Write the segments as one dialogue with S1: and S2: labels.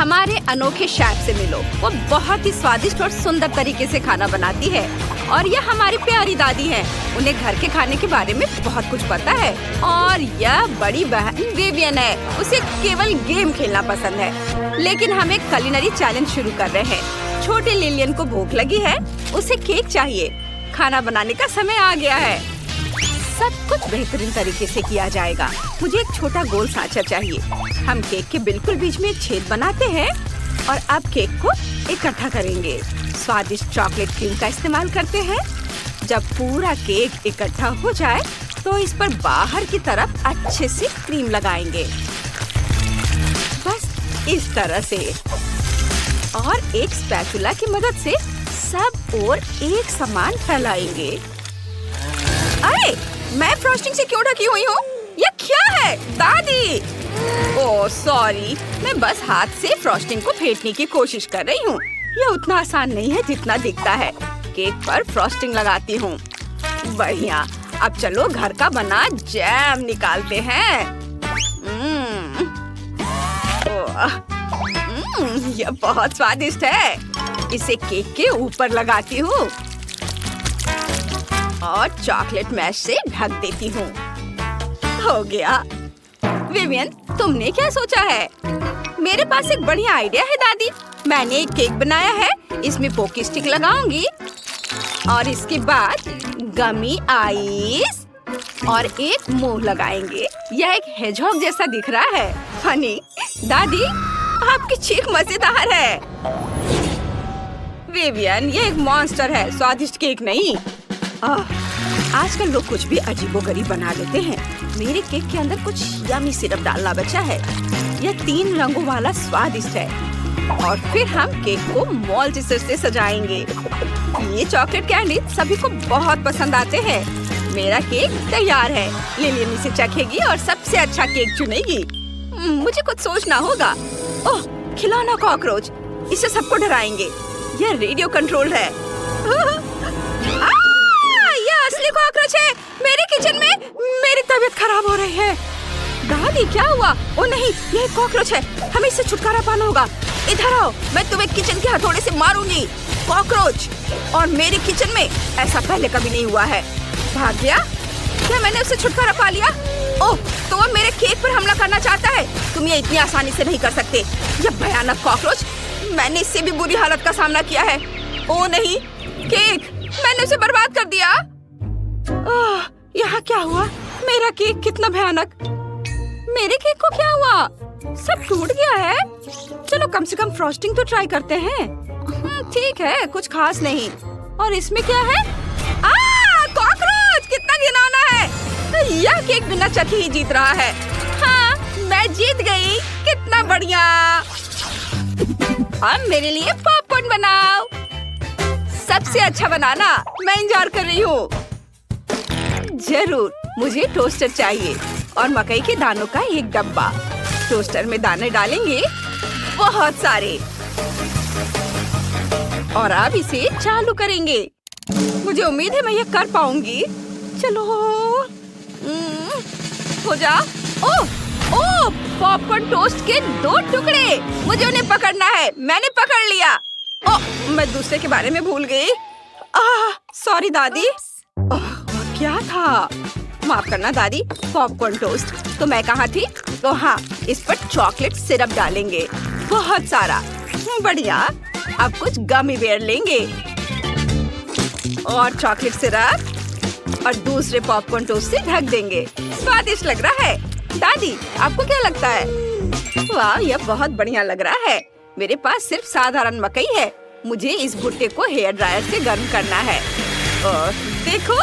S1: हमारे अनोखे शेफ से मिलो। वो बहुत ही स्वादिष्ट और सुंदर तरीके से खाना बनाती है और यह हमारी प्यारी दादी है। उन्हें घर के खाने के बारे में बहुत कुछ पता है। और यह बड़ी बहन विवियन है। उसे केवल गेम खेलना पसंद है। लेकिन हम एक कुलिनरी चैलेंज शुरू कर रहे हैं। छोटी लिलियन को भूख लगी है। उसे केक चाहिए। खाना बनाने का समय आ गया है। सब कुछ बेहतरीन तरीके से किया जाएगा। मुझे एक छोटा गोल सांचा चाहिए। हम केक के बिल्कुल बीच में एक छेद बनाते हैं और अब केक को इकट्ठा करेंगे। स्वादिष्ट चॉकलेट क्रीम का इस्तेमाल करते हैं। जब पूरा केक इकट्ठा हो जाए तो इस पर बाहर की तरफ अच्छे से क्रीम लगाएंगे, बस इस तरह से। और एक स्पैचुला की मदद से सब ओर एक समान फैलाएंगे। अरे, मैं फ्रॉस्टिंग से क्यों ढकी हुई हूँ? यह क्या है दादी? ओह सॉरी, मैं बस हाथ से फ्रॉस्टिंग को फेंटने की कोशिश कर रही हूँ। यह उतना आसान नहीं है जितना दिखता है। केक पर फ्रॉस्टिंग लगाती हूँ। बढ़िया, अब चलो घर का बना जैम निकालते हैं। यह बहुत स्वादिष्ट है। इसे केक के ऊपर लगाती हूँ और चॉकलेट मैश से ढक देती हूँ। हो गया। विवियन, तुमने क्या सोचा है? मेरे पास एक बढ़िया आइडिया है दादी। मैंने एक केक बनाया है। इसमें पोकी स्टिक लगाऊंगी और इसके बाद गमी आइस और एक मुंह लगाएंगे। यह एक हेजहॉग जैसा दिख रहा है। फनी। दादी, आपकी चीख मजेदार है। विवियन, ये एक मॉन्स्टर है, स्वादिष्ट केक नहीं। आजकल लोग कुछ भी अजीबोगरीब बना देते हैं। मेरे केक के अंदर कुछ यमी सिरप डालना बचा है। यह 3 रंगों वाला स्वादिष्ट है। और फिर हम केक को मॉल्टिसर से सजाएंगे। ये चॉकलेट कैंडी सभी को बहुत पसंद आते हैं। मेरा केक तैयार है। लिलियन इसे चखेगी और सबसे अच्छा केक चुनेगी। मुझे कुछ सोचना होगा। ओह, खिलौना कॉकरोच। इसे सबको डराएंगे। यह रेडियो कंट्रोल है। यह असली कॉकरोच है। मेरे किचन में मेरी तबीयत खराब हो रही है। दादी, क्या हुआ? ओ नहीं, यह कॉकरोच है। हमें इससे छुटकारा पाना होगा। इधर आओ, मैं तुम्हें किचन के हथौड़े से मारूंगी। कॉकरोच और मेरे किचन में ऐसा पहले कभी नहीं हुआ है। भाग गया? क्या मैंने उससे छुटकारा पा लिया? ओह, तो वो मेरे केक पर हमला करना चाहता है। तुम ये इतनी आसानी से नहीं कर सकते। यह भयानक कॉकरोच, मैंने इससे भी बुरी हालत का सामना किया है। ओ नहीं, केक, मैंने उसे बर्बाद कर दिया। ओह, यहाँ क्या हुआ? मेरा केक कितना भयानक। मेरे केक को क्या हुआ? सब टूट गया है। चलो कम से कम फ्रॉस्टिंग तो ट्राई करते हैं। ठीक है, कुछ खास नहीं। और इसमें क्या है? कॉकरोच, कितना घिनौना है। यह केक बिना चखे ही जीत रहा है। हाँ, मैं जीत गई। कितना बढ़िया। अब मेरे लिए पॉपकॉर्न बनाओ। सबसे अच्छा बनाना। मैं इंतजार कर रही हूँ। जरूर, मुझे टोस्टर चाहिए और मकई के दानों का एक डब्बा। टोस्टर में दाने डालेंगे, बहुत सारे। और अब इसे चालू करेंगे। मुझे उम्मीद है मैं यह कर पाऊंगी। चलो, हो जा। ओह, पॉपकॉर्न टोस्ट के 2 टुकड़े। मुझे उन्हें पकड़ना है। मैंने पकड़ लिया। ओह, मैं दूसरे के बारे में भूल गई। सॉरी दादी। क्या था? माफ करना दादी। Popcorn toast. तो मैं कहाँ थी? तो हाँ, इस पर चॉकलेट सिरप डालेंगे, बहुत सारा। बढ़िया। अब कुछ गमी बेयर लेंगे और चॉकलेट सिरप और दूसरे पॉपकॉर्न टोस्ट से ढक देंगे। स्वादिष्ट लग रहा है। दादी, आपको क्या लगता है? वाह, यह बहुत बढ़िया लग रहा है। मेरे पास सिर्फ साधारण मकई है। मुझे इस भुट्टे को हेयर ड्रायर से गर्म करना है। और देखो,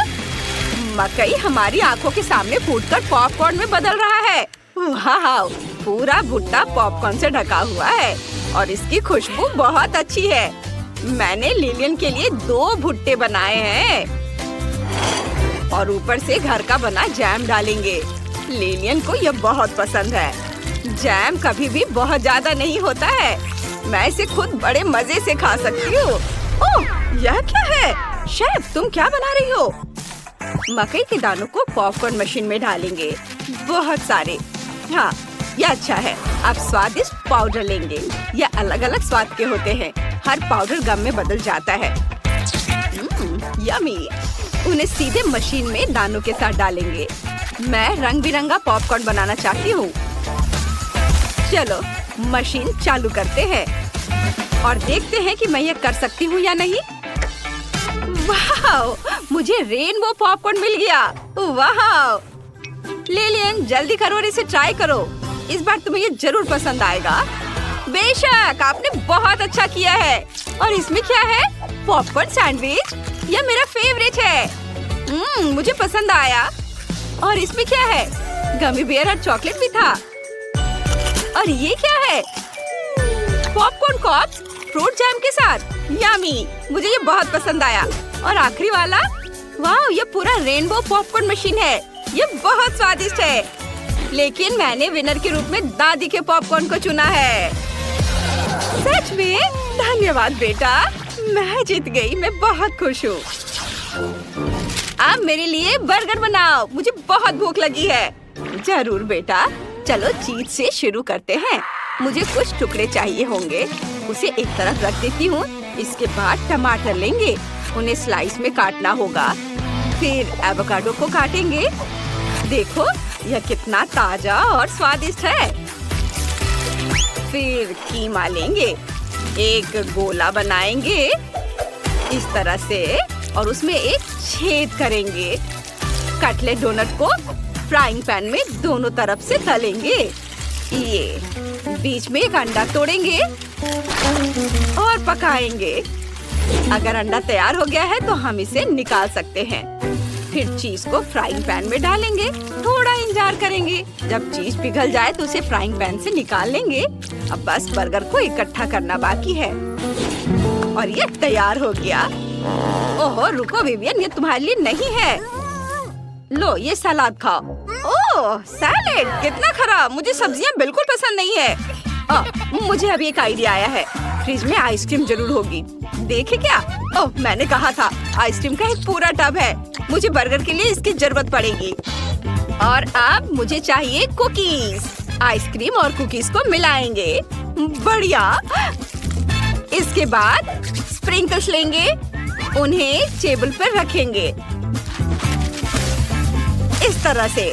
S1: मकई हमारी आंखों के सामने फूटकर पॉपकॉर्न में बदल रहा है। वाह, पूरा भुट्टा पॉपकॉर्न से ढका हुआ है और इसकी खुशबू बहुत अच्छी है। मैंने लिलियन के लिए 2 भुट्टे बनाए हैं और ऊपर से घर का बना जैम डालेंगे। लिलियन को यह बहुत पसंद है। जैम कभी भी बहुत ज्यादा नहीं होता है। मैं इसे खुद बड़े मजे से खा सकती हूँ। ओह, यह क्या है? शेफ, तुम क्या बना रही हो? मकई के दानों को पॉपकॉर्न मशीन में डालेंगे, बहुत सारे। हाँ, यह अच्छा है। अब स्वादिष्ट पाउडर लेंगे। ये अलग अलग स्वाद के होते हैं। हर पाउडर गम में बदल जाता है। यमी। उन्हें सीधे मशीन में दानों के साथ डालेंगे। मैं रंग बिरंगा पॉपकॉर्न बनाना चाहती हूँ। चलो मशीन चालू करते हैं और देखते हैं कि मैं ये कर सकती हूँ या नहीं। वाह, मुझे रेनबो पॉपकॉर्न मिल गया। वाह लिलियन, जल्दी करो और इसे ट्राई करो। इस बार तुम्हें ये जरूर पसंद आएगा। बेशक, आपने बहुत अच्छा किया है। और इसमें क्या है? Popcorn sandwich. यह मेरा फेवरेट है। मुझे पसंद आया। और इसमें क्या है? गमी बेयर और चॉकलेट भी था। और ये क्या है? पॉपकॉर्न कॉर्प्स फ्रूट जैम के साथ। यमी, मुझे ये बहुत पसंद आया। और आखिरी वाला, वाह, ये पूरा रेनबो पॉपकॉर्न मशीन है। ये बहुत स्वादिष्ट है। लेकिन मैंने विनर के रूप में दादी के पॉपकॉर्न को चुना है। सच में? धन्यवाद बेटा, मैं जीत गई। मैं बहुत खुश हूँ। अब मेरे लिए बर्गर बनाओ, मुझे बहुत भूख लगी है। जरूर बेटा, चलो चीज से शुरू करते हैं। मुझे कुछ टुकड़े चाहिए होंगे। उसे एक तरफ रख देती हूँ। इसके बाद टमाटर लेंगे, उन्हें स्लाइस में काटना होगा। फिर एवोकाडो को काटेंगे। देखो यह कितना ताजा और स्वादिष्ट है। फिर कीमा लेंगे, एक गोला बनाएंगे इस तरह से और उसमें एक छेद करेंगे। कटलेट डोनट को फ्राइंग पैन में दोनों तरफ से तलेंगे। ये बीच में एक अंडा तोड़ेंगे और पकाएंगे। अगर अंडा तैयार हो गया है तो हम इसे निकाल सकते हैं। फिर चीज को फ्राइंग पैन में डालेंगे। थोड़ा इंतजार करेंगे। जब चीज पिघल जाए तो उसे फ्राइंग पैन से निकाल लेंगे। अब बस बर्गर को इकट्ठा करना बाकी है और ये तैयार हो गया। ओहो रुको विवियन, ये तुम्हारे लिए नहीं है। लो ये सलाद खाओ। ओह सैलेड, कितना खराब। मुझे सब्जियां बिल्कुल पसंद नहीं है। मुझे अभी एक आइडिया आया है। फ्रिज में आइसक्रीम जरूर होगी। देखे क्या? ओह मैंने कहा था, आइसक्रीम का एक पूरा टब है। मुझे बर्गर के लिए इसकी जरूरत पड़ेगी। और अब मुझे चाहिए कुकीज। आइसक्रीम और कुकीज को मिलाएंगे। बढ़िया। इसके बाद स्प्रिंकल्स लेंगे, उन्हें टेबल पर रखेंगे इस तरह से।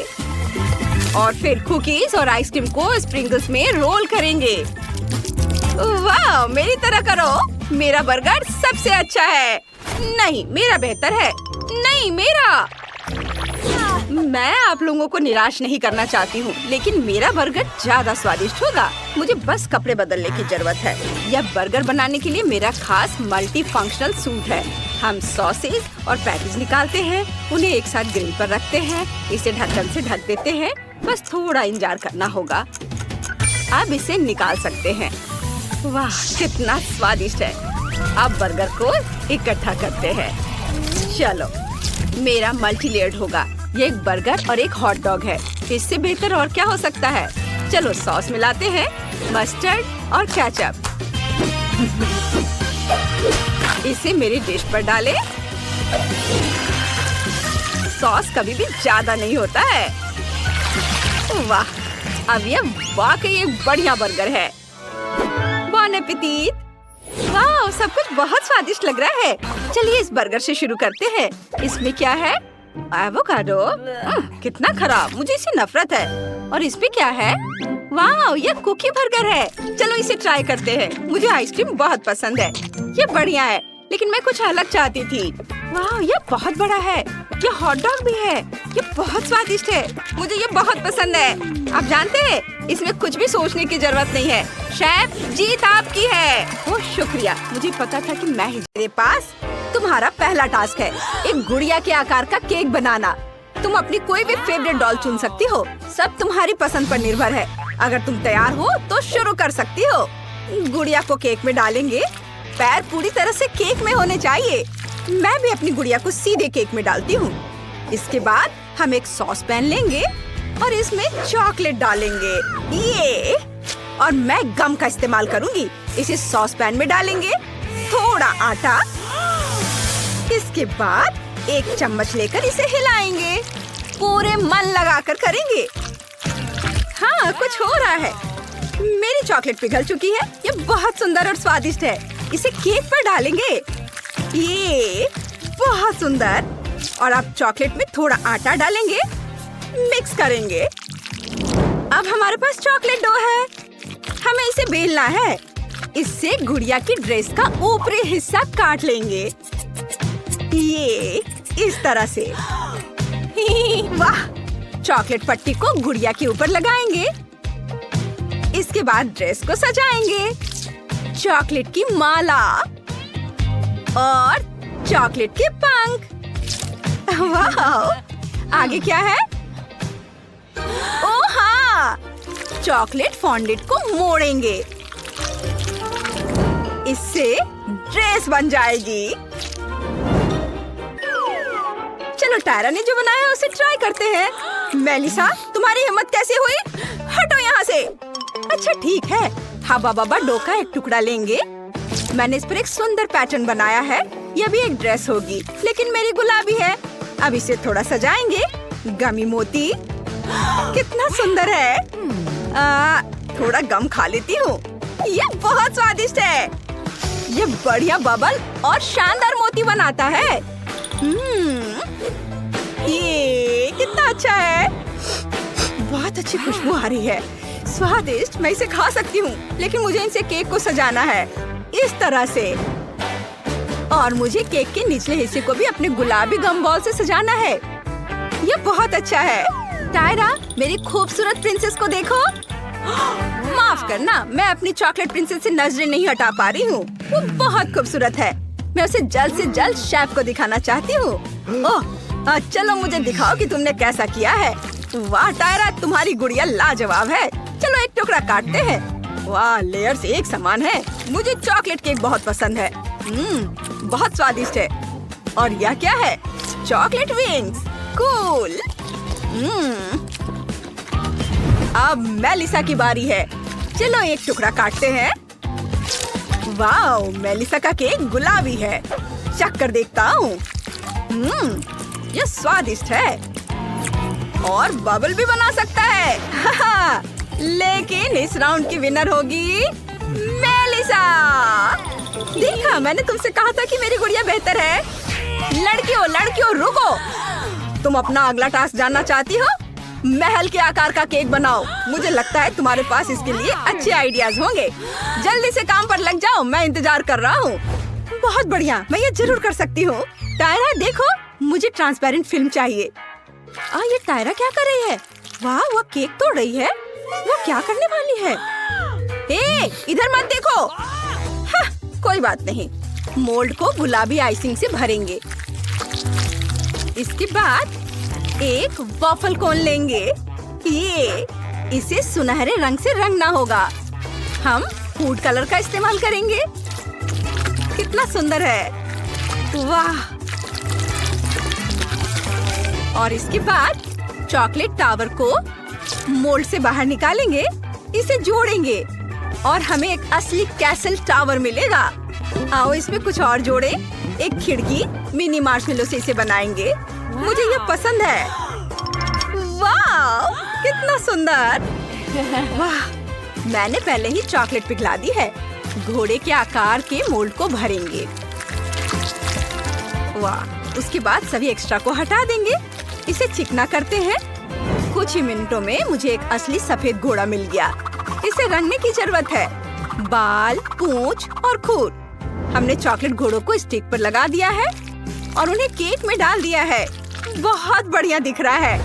S1: और फिर कुकीज और आइसक्रीम को स्प्रिंकल्स में रोल करेंगे। वाह, मेरी तरह करो। मेरा बर्गर सबसे अच्छा है। नहीं, मेरा बेहतर है। नहीं, मेरा। मैं आप लोगों को निराश नहीं करना चाहती हूँ, लेकिन मेरा बर्गर ज्यादा स्वादिष्ट होगा। मुझे बस कपड़े बदलने की जरूरत है। यह बर्गर बनाने के लिए मेरा खास मल्टी फंक्शनल सूट है। हम सॉसेज और पैटीज निकालते हैं, उन्हें एक साथ ग्रिल पर रखते हैं। इसे ढक्कन से ढक देते हैं। बस थोड़ा इंतजार करना होगा। अब इसे निकाल सकते हैं। वाह, कितना स्वादिष्ट है। अब बर्गर को इकट्ठा करते हैं। चलो, मेरा मल्टी लेयर्ड होगा। ये एक बर्गर और एक हॉट डॉग है। इससे बेहतर और क्या हो सकता है। चलो सॉस मिलाते हैं, मस्टर्ड और केचप। इसे मेरी डिश पर डालें। सॉस कभी भी ज्यादा नहीं होता है। वाह, अब ये वाकई एक बढ़िया बर्गर है। बॉन एपेटीट। वाह, सब कुछ बहुत स्वादिष्ट लग रहा है। चलिए इस बर्गर से शुरू करते हैं। इसमें क्या है? एवोकाडो। कितना खराब, मुझे इससे नफरत है। और इसमें क्या है? वाह, ये कुकी बर्गर है। चलो इसे ट्राई करते हैं। मुझे आइसक्रीम बहुत पसंद है। ये बढ़िया है, लेकिन मैं कुछ अलग चाहती थी। वाह, ये बहुत बड़ा है। ये हॉट डॉग भी है। ये बहुत स्वादिष्ट है। मुझे ये बहुत पसंद है। आप जानते हैं, इसमें कुछ भी सोचने की जरूरत नहीं है। शेफ, जीत आपकी है। ओह शुक्रिया, मुझे पता था कि मैं ही। मेरे पास तुम्हारा पहला टास्क है, एक गुड़िया के आकार का केक बनाना। तुम अपनी कोई भी फेवरेट डॉल चुन सकती हो। सब तुम्हारी पसंद पर निर्भर है। अगर तुम तैयार हो तो शुरू कर सकती हो। गुड़िया को केक में डालेंगे। पैर पूरी तरह से केक में होने चाहिए। मैं भी अपनी गुड़िया को सीधे केक में डालती हूँ। इसके बाद हम एक सॉस पैन लेंगे और इसमें चॉकलेट डालेंगे। ये और मैं गम का इस्तेमाल करूँगी। इसे सॉस पैन में डालेंगे। थोड़ा आटा। इसके बाद एक चम्मच लेकर इसे हिलाएंगे। पूरे मन लगाकर करेंगे। हाँ, कुछ हो रहा है। मेरी चॉकलेट पिघल चुकी है। ये बहुत सुंदर और स्वादिष्ट है। इसे केक पर डालेंगे। ये बहुत सुंदर। और अब चॉकलेट में थोड़ा आटा डालेंगे, मिक्स करेंगे। अब हमारे पास चॉकलेट डो है। हमें इसे बेलना है। इससे गुड़िया की ड्रेस का ऊपरी हिस्सा काट लेंगे। ये इस तरह से। वाह! चॉकलेट पट्टी को गुड़िया के ऊपर लगाएंगे। इसके बाद ड्रेस को सजाएंगे। चॉकलेट की माला और चॉकलेट के पंख। वाह! आगे क्या है? ओह हाँ! चॉकलेट फॉन्डेंट को मोड़ेंगे। इससे ड्रेस बन जाएगी। चलो टायरा ने जो बनाया है उसे ट्राई करते हैं। मेलिसा, तुम्हारी हिम्मत कैसे हुई? हटो यहाँ से। अच्छा ठीक है, हवा बाबा डो का एक टुकड़ा लेंगे। मैंने इस पर एक सुंदर पैटर्न बनाया है। यह भी एक ड्रेस होगी, लेकिन मेरी गुलाबी है। अब इसे थोड़ा सजाएंगे। गमी मोती कितना सुंदर है। थोड़ा गम खा लेती हूँ। ये बहुत स्वादिष्ट है। ये बढ़िया बबल और शानदार मोती बनाता है। ये कितना अच्छा है। बहुत अच्छी खुशबू आ रही है। स्वादिष्ट। मैं इसे खा सकती हूँ, लेकिन मुझे इनसे केक को सजाना है इस तरह से। और मुझे केक के निचले हिस्से को भी अपने गुलाबी गम बॉल से सजाना है। ये बहुत अच्छा है। टायरा, मेरी खूबसूरत प्रिंसेस को देखो। माफ करना, मैं अपनी चॉकलेट प्रिंसेस से नजरें नहीं हटा पा रही हूँ। वो बहुत खूबसूरत है। मैं उसे जल्द से जल्द शेफ को दिखाना चाहती हूँ। ओह, चलो मुझे दिखाओ कि तुमने कैसा किया है। वाह टायरा, तुम्हारी गुड़िया लाजवाब है। चलो एक टुकड़ा काटते हैं। वाह, लेयर्स एक समान है। मुझे चॉकलेट केक बहुत पसंद है। बहुत स्वादिष्ट है। और यह क्या है? Chocolate wings. कूल। अब मेलिसा की बारी है। चलो एक टुकड़ा काटते हैं। वाह, मेलिसा का केक गुलाबी है। चख कर देखता हूँ। यह स्वादिष्ट है और बबल भी बना सकता है। लेकिन इस राउंड की विनर होगी मेलिसा। देखा, मैंने तुमसे कहा था कि मेरी गुड़िया बेहतर है। लड़कियों रुको। तुम अपना अगला टास्क जानना चाहती हो? महल के आकार का केक बनाओ। मुझे लगता है तुम्हारे पास इसके लिए अच्छे आइडियाज होंगे। जल्दी से काम पर लग जाओ, मैं इंतजार कर रहा हूँ। बहुत बढ़िया, मैं ये जरूर कर सकती हूँ। टायरा देखो, मुझे ट्रांसपेरेंट फिल्म चाहिए। ये टायरा क्या कर रही है? वाह, वो केक तोड़ रही है। वो क्या करने वाली है? इधर मत देखो। कोई बात नहीं। मोल्ड को गुलाबी आइसिंग से भरेंगे। इसके बाद एक वॉफल कोन लेंगे। इसे सुनहरे रंग से रंगना होगा। हम फूड कलर का इस्तेमाल करेंगे। कितना सुंदर है। वाह! और इसके बाद चॉकलेट टावर को मोल्ड से बाहर निकालेंगे। इसे जोड़ेंगे और हमें एक असली कैसल टावर मिलेगा। आओ इसमें कुछ और जोड़े। एक खिड़की मिनी मार्शमेलो से इसे बनाएंगे। मुझे ये पसंद है। वाह, कितना सुंदर। वाह, मैंने पहले ही चॉकलेट पिघला दी है। घोड़े के आकार के मोल्ड को भरेंगे। वाह, उसके बाद सभी एक्स्ट्रा को हटा देंगे। इसे चिकना करते हैं। कुछ ही मिनटों में मुझे एक असली सफेद घोड़ा मिल गया। इसे रंगने की जरूरत है। बाल, पूंछ और खूर। हमने चॉकलेट घोड़ों को स्टिक पर लगा दिया है और उन्हें केक में डाल दिया है। बहुत बढ़िया दिख रहा है।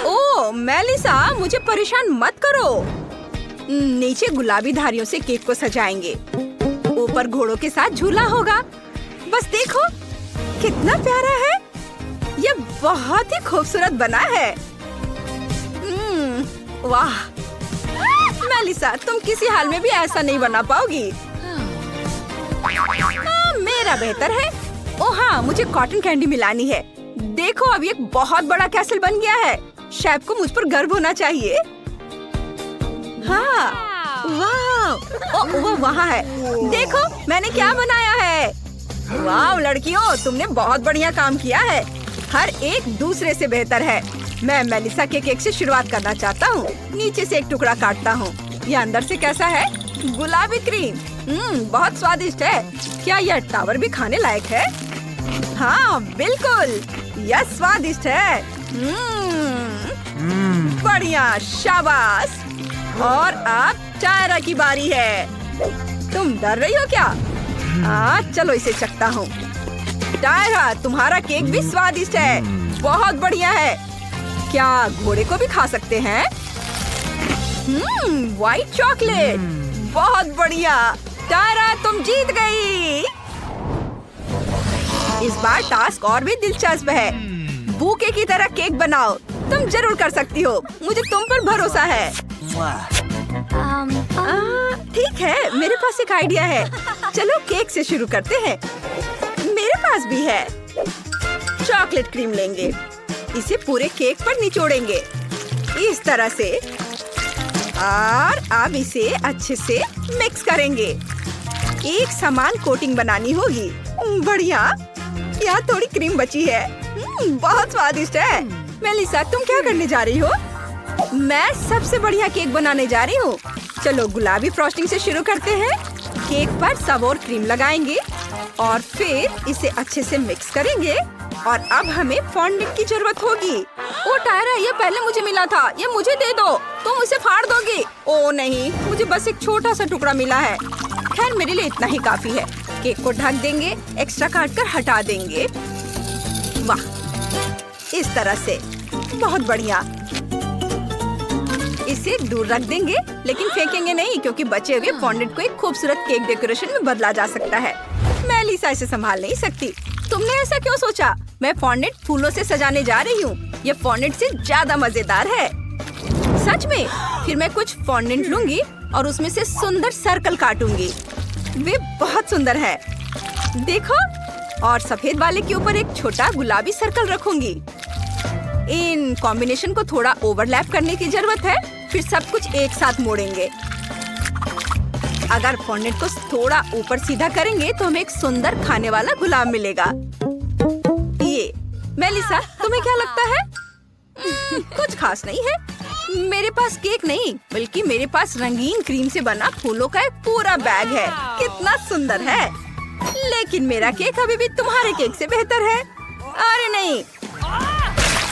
S1: ओह मेलिसा, मुझे परेशान मत करो। नीचे गुलाबी धारियों से केक को सजाएंगे। ऊपर घोड़ों के साथ झूला होगा। बस देखो, कितना प्यारा है। ये बहुत ही खूबसूरत बना है। वाह मेलिसा, तुम किसी हाल में भी ऐसा नहीं बना पाओगी। मेरा बेहतर है। ओह हाँ, मुझे कॉटन कैंडी मिलानी है। देखो, अब एक बहुत बड़ा कैसल बन गया है। शेफ को मुझ पर गर्व होना चाहिए। हाँ, वाह, वो वहाँ है। देखो, मैंने क्या बनाया है। वाह लड़कियों, तुमने बहुत बढ़िया काम किया है। हर एक दूसरे से बेहतर है। मैं मेलिसा के केक से शुरुआत करना चाहता हूँ। नीचे से एक टुकड़ा काटता हूँ। ये अंदर से कैसा है? गुलाबी क्रीम। बहुत स्वादिष्ट है। क्या यह टावर भी खाने लायक है? हाँ बिल्कुल, यह स्वादिष्ट है। बढ़िया, शाबाश। और अब टायरा की बारी है। तुम डर रही हो क्या? चलो इसे चखता हूँ। टायरा, तुम्हारा केक भी स्वादिष्ट है। बहुत बढ़िया है। क्या घोड़े को भी खा सकते हैं? व्हाइट चॉकलेट, बहुत बढ़िया। टायरा, तुम जीत गई। इस बार टास्क और भी दिलचस्प है। बूके की तरह केक बनाओ। तुम जरूर कर सकती हो, मुझे तुम पर भरोसा है। ठीक है, मेरे पास एक आइडिया है। चलो केक से शुरू करते हैं। मेरे पास भी है। चॉकलेट क्रीम लेंगे, इसे पूरे केक पर निचोड़ेंगे इस तरह से, और अब इसे अच्छे से मिक्स करेंगे। एक समान कोटिंग बनानी होगी। बढ़िया, यहाँ थोड़ी क्रीम बची है। बहुत स्वादिष्ट है। मेलिसा, तुम क्या करने जा रही हो? मैं सबसे बढ़िया केक बनाने जा रही हूँ। चलो गुलाबी फ्रॉस्टिंग से शुरू करते हैं। केक पर सब और क्रीम लगाएंगे और फिर इसे अच्छे से मिक्स करेंगे। और अब हमें फॉन्डेंट की जरूरत होगी। ओ टायरा, ये पहले मुझे मिला था, ये मुझे दे दो। तुम इसे फाड़ दोगी? ओ नहीं, मुझे बस एक छोटा सा टुकड़ा मिला है। खैर, मेरे लिए इतना ही काफी है। केक को ढक देंगे, एक्स्ट्रा काट कर हटा देंगे। वाह, इस तरह से। बहुत बढ़िया। इसे दूर रख देंगे, लेकिन फेंकेंगे नहीं, क्योंकि बचे हुए फॉन्डेंट को एक खूबसूरत केक डेकोरेशन में बदला जा सकता है। मैं लिसा इसे संभाल नहीं सकती। तुमने ऐसा क्यों सोचा? मैं फॉन्डेंट फूलों से सजाने जा रही हूँ। ये फॉन्डेंट से ज्यादा मजेदार है। सच में? फिर मैं कुछ फॉन्डेंट लूंगी और उसमें से सुंदर सर्कल काटूंगी। वे बहुत सुंदर है, देखो। और सफेद वाले के ऊपर एक छोटा गुलाबी सर्कल रखूंगी। इन कॉम्बिनेशन को थोड़ा ओवरलैप करने की जरूरत है। फिर सब कुछ एक साथ मोड़ेंगे। अगर फॉन्डेंट को थोड़ा ऊपर सीधा करेंगे तो हमें एक सुंदर खाने वाला गुलाब मिलेगा। ये मेलिसा, तुम्हें क्या लगता है? कुछ खास नहीं है। मेरे पास केक नहीं, बल्कि मेरे पास रंगीन क्रीम से बना फूलों का एक पूरा बैग है। कितना सुंदर है। लेकिन मेरा केक अभी भी तुम्हारे केक से बेहतर है। अरे नहीं,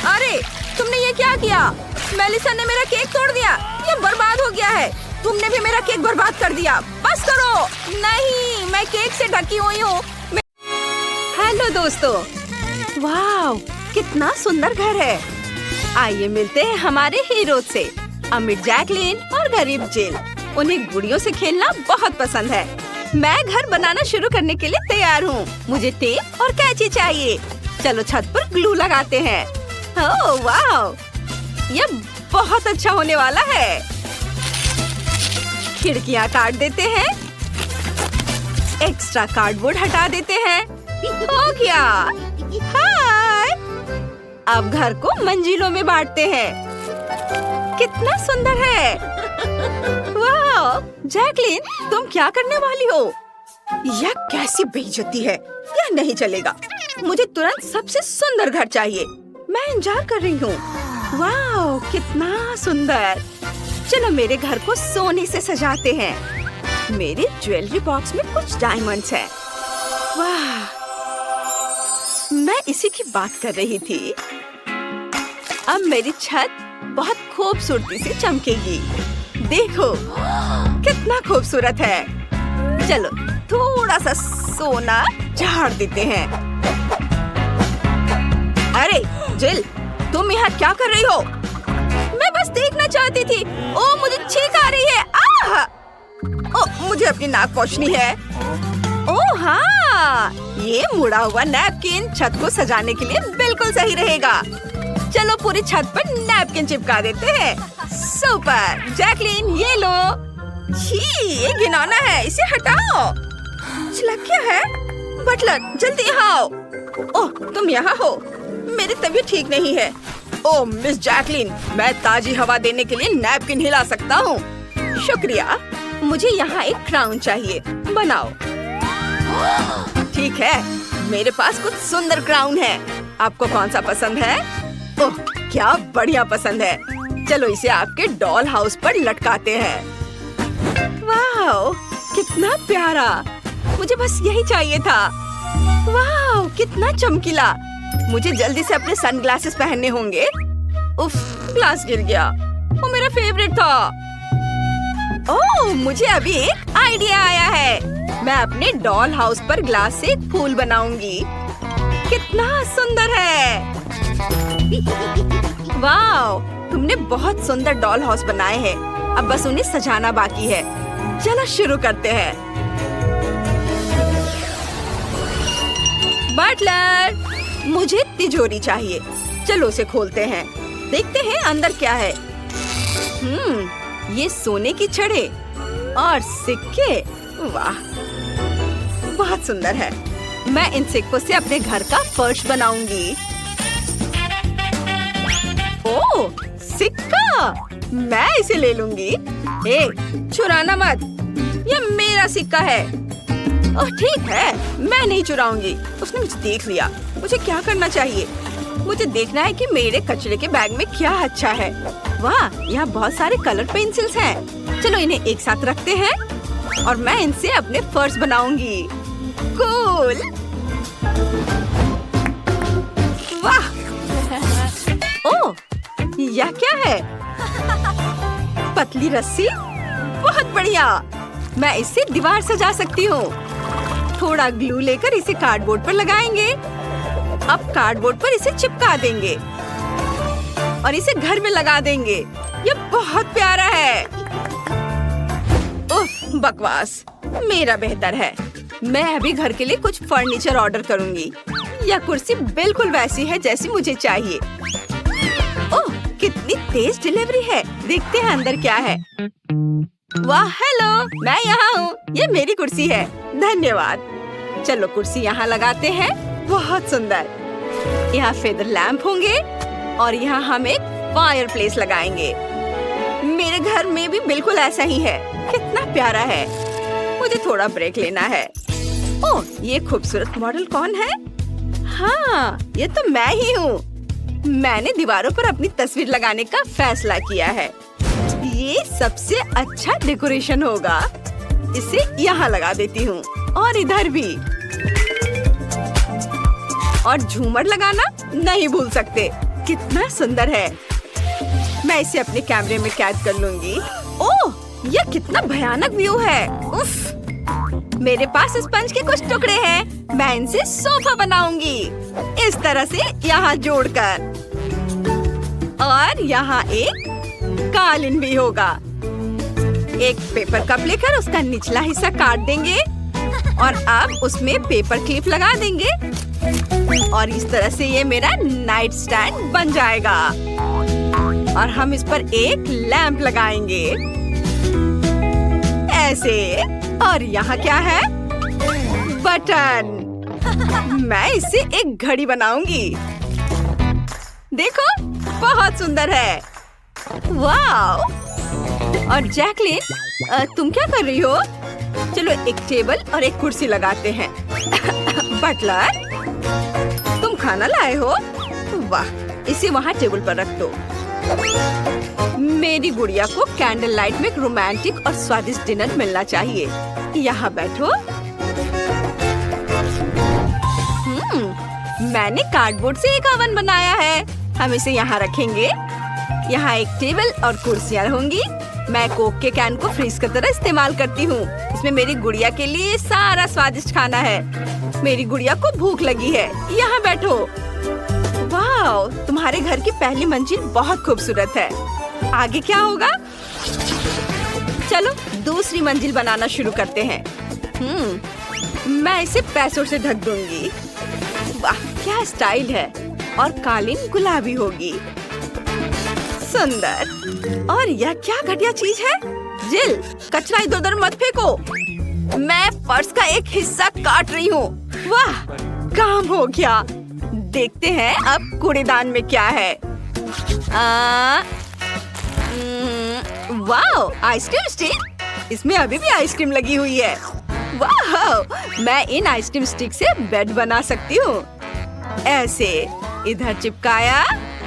S1: अरे तुमने ये क्या किया? मेलिसा ने मेरा केक तोड़ दिया। ये बर्बाद हो गया है। तुमने भी मेरा केक बर्बाद कर दिया। बस करो। नहीं, मैं केक से ढकी हुई हूँ। हेलो दोस्तों, वाह, कितना सुंदर घर है। आइए मिलते हैं हमारे हीरो से, अमीर जैकलिन और गरीब जिल। उन्हें गुड़ियों से खेलना बहुत पसंद है। मैं घर बनाना शुरू करने के लिए तैयार हूँ। मुझे टेप और कैंची चाहिए। चलो छत पर ग्लू लगाते हैं। ओह वाह, यह बहुत अच्छा होने वाला है। खिड़कियाँ काट देते हैं। एक्स्ट्रा कार्डबोर्ड हटा देते हैं। हो गया। हाय, अब घर को मंजिलों में बांटते हैं। कितना सुंदर है। वाह, जैकलिन, तुम क्या करने वाली हो? यह कैसी बेइज्जती है। यह नहीं चलेगा। मुझे तुरंत सबसे सुंदर घर चाहिए। मैं इंतजार कर रही हूँ। वाह, कितना सुंदर। चलो मेरे घर को सोने से सजाते हैं। मेरे ज्वेलरी बॉक्स में कुछ डायमंड्स हैं। वाह, मैं इसी की बात कर रही थी। अब मेरी छत बहुत खूबसूरती से चमकेगी। देखो कितना खूबसूरत है। चलो थोड़ा सा सोना झाड़ देते हैं। अरे जिल, तुम यहाँ क्या कर रही हो? मैं बस देखना चाहती थी। ओह, मुझे छींक आ रही है। आह! ओह, मुझे अपनी नाक पोंछनी है। ओह हाँ, ये मुड़ा हुआ नैपकिन छत को सजाने के लिए बिल्कुल सही रहेगा। चलो पूरी छत पर नैपकिन चिपका देते हैं। सुपर। जैकलिन, ये लो। छी, ये घिनौना है, इसे हटाओ। छिलक क्या है? बटलर, जल्दी यहाँ आओ। ओह, तुम यहाँ हो। मेरी तबीयत ठीक नहीं है। ओह मिस जैकलिन, मैं ताजी हवा देने के लिए नैपकिन हिला सकता हूँ। शुक्रिया। मुझे यहाँ एक क्राउन चाहिए। बनाओ। ठीक है, मेरे पास कुछ सुंदर क्राउन है। आपको कौन सा पसंद है? ओह, क्या बढ़िया पसंद है। चलो इसे आपके डॉल हाउस पर लटकाते हैं। वाह, कितना प्यारा। मुझे बस यही चाहिए था। वाह, कितना चमकीला। मुझे जल्दी से अपने सनग्लासेस पहनने होंगे। उफ, ग्लास गिर गया। वो मेरा फेवरेट था। ओह, मुझे अभी एक आइडिया आया है। मैं अपने डॉल हाउस पर ग्लास से एक फूल बनाऊंगी। कितना सुंदर है। वाह, तुमने बहुत सुंदर डॉल हाउस बनाए हैं। अब बस उन्हें सजाना बाकी है। चलो शुरू करते हैं। बटलर, मुझे तिजोरी चाहिए। चलो उसे खोलते हैं। देखते हैं अंदर क्या है। ये सोने की छड़े और सिक्के। वाह, बहुत सुंदर है। मैं इन सिक्कों से अपने घर का फर्श बनाऊंगी। ओह, सिक्का! मैं इसे ले लूंगी। ए, चुराना मत। ये मेरा सिक्का है। ओह, ठीक है, मैं नहीं चुराऊंगी। उसने मुझे देख लिया। मुझे क्या करना चाहिए? मुझे देखना है कि मेरे कचरे के बैग में क्या अच्छा है। वाह, यहाँ बहुत सारे कलर पेंसिल्स हैं। चलो इन्हें एक साथ रखते हैं और मैं इनसे अपने फर्श बनाऊंगी। कूल! वाह! ओह, यह क्या है? पतली रस्सी? बहुत बढ़िया। मैं इससे दीवार सजा सकती हूँ। थोड़ा ग्लू लेकर इसे कार्डबोर्ड पर लगाएंगे। अब कार्डबोर्ड पर इसे चिपका देंगे और इसे घर में लगा देंगे। ये बहुत प्यारा है। उफ, बकवास। मेरा बेहतर है। मैं अभी घर के लिए कुछ फर्नीचर ऑर्डर करूंगी। यह कुर्सी बिल्कुल वैसी है जैसी मुझे चाहिए। ओह, कितनी तेज डिलीवरी है। देखते हैं अंदर क्या है। वाह, हेलो, मैं यहाँ हूँ। ये मेरी कुर्सी है। धन्यवाद। चलो कुर्सी यहाँ लगाते हैं। बहुत सुंदर। यहाँ फेदर लैंप होंगे और यहाँ हम एक फायर प्लेस लगाएंगे। मेरे घर में भी बिल्कुल ऐसा ही है। कितना प्यारा है। मुझे थोड़ा ब्रेक लेना है। ओह, ये खूबसूरत मॉडल कौन है? हाँ, ये तो मैं ही हूँ। मैंने दीवारों पर अपनी तस्वीर लगाने का फैसला किया है। ये सबसे अच्छा डेकोरेशन होगा। इसे यहाँ लगा देती हूँ और इधर भी। और झूमर लगाना नहीं भूल सकते। कितना सुंदर है। मैं इसे अपने कैमरे में कैद कर लूंगी। ओह, यह कितना भयानक व्यू है। उफ, मेरे पास स्पंज के कुछ टुकड़े हैं। मैं इनसे सोफा बनाऊंगी। इस तरह से यहाँ जोड़कर। और यहाँ एक कालीन भी होगा। एक पेपर कप लेकर उसका निचला हिस्सा काट देंगे और अब उसमें पेपर क्लिप लगा देंगे और इस तरह से ये मेरा नाइट स्टैंड बन जाएगा। और हम इस पर एक लैंप लगाएंगे ऐसे। और यहाँ क्या है? बटन। मैं इससे एक घड़ी बनाऊंगी। देखो, बहुत सुंदर है। वाह! और जैकलिन, तुम क्या कर रही हो? चलो एक टेबल और एक कुर्सी लगाते हैं। बटलर, तुम खाना लाए हो? वाह, इसे वहाँ टेबल पर रख दो। मेरी गुड़िया को कैंडल लाइट में एक रोमांटिक और स्वादिष्ट डिनर मिलना चाहिए। यहाँ बैठो। मैंने कार्डबोर्ड से एक ओवन बनाया है। हम इसे यहाँ रखेंगे। यहाँ एक टेबल और कुर्सियाँ होंगी। मैं कोक के कैन को फ्रीज की तरह इस्तेमाल करती हूँ। इसमें मेरी गुड़िया के लिए सारा स्वादिष्ट खाना है। मेरी गुड़िया को भूख लगी है। यहाँ बैठो। वाह, तुम्हारे घर की पहली मंजिल बहुत खूबसूरत है। आगे क्या होगा? चलो दूसरी मंजिल बनाना शुरू करते हैं। मैं इसे पैसों से ढक दूंगी। वाह, क्या स्टाइल है। और कालीन गुलाबी होगी। सुंदर। और यह क्या घटिया चीज है? जिल, कचरा इधर उधर मत फेंको। मैं फर्श का एक हिस्सा काट रही हूँ। वाह, काम हो गया। देखते हैं अब कूड़ेदान में क्या है। वाह, आइसक्रीम स्टिक। इसमें अभी भी आइसक्रीम लगी हुई है। वाह, मैं इन आइसक्रीम स्टिक से बेड बना सकती हूँ। ऐसे इधर चिपकाया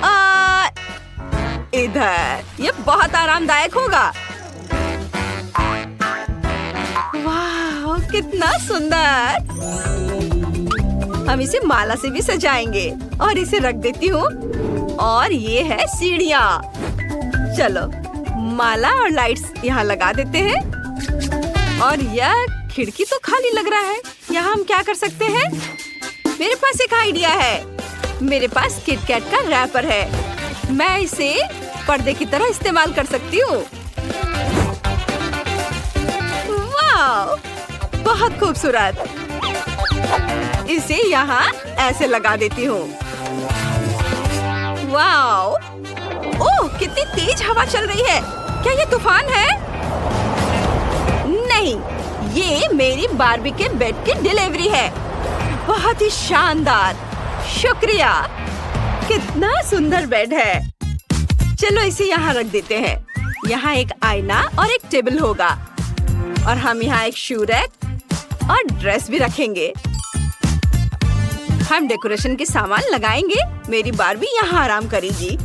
S1: और इधर। ये बहुत आरामदायक होगा। कितना सुंदर। हम इसे माला से भी सजाएंगे और इसे रख देती हूँ। और ये है सीढ़ियाँ। चलो माला और लाइट्स यहाँ लगा देते हैं। और यह खिड़की तो खाली लग रहा है। यहाँ हम क्या कर सकते हैं? मेरे पास एक आइडिया है। मेरे पास किटकैट का रैपर है। मैं इसे पर्दे की तरह इस्तेमाल कर सकती हूँ। वाह, बहुत खूबसूरत। इसे यहाँ ऐसे लगा देती हूँ। वाह, ओह कितनी तेज हवा चल रही है। क्या ये तूफान है? नहीं, ये मेरी बार्बी के बेड की डिलीवरी है। बहुत ही शानदार, शुक्रिया। कितना सुंदर बेड है। चलो इसे यहाँ रख देते हैं। यहाँ एक आईना और एक टेबल होगा। और हम यहाँ एक शू रैक और ड्रेस भी रखेंगे। हम डेकोरेशन के सामान लगाएंगे। मेरी बार्बी यहाँ आराम करेगी।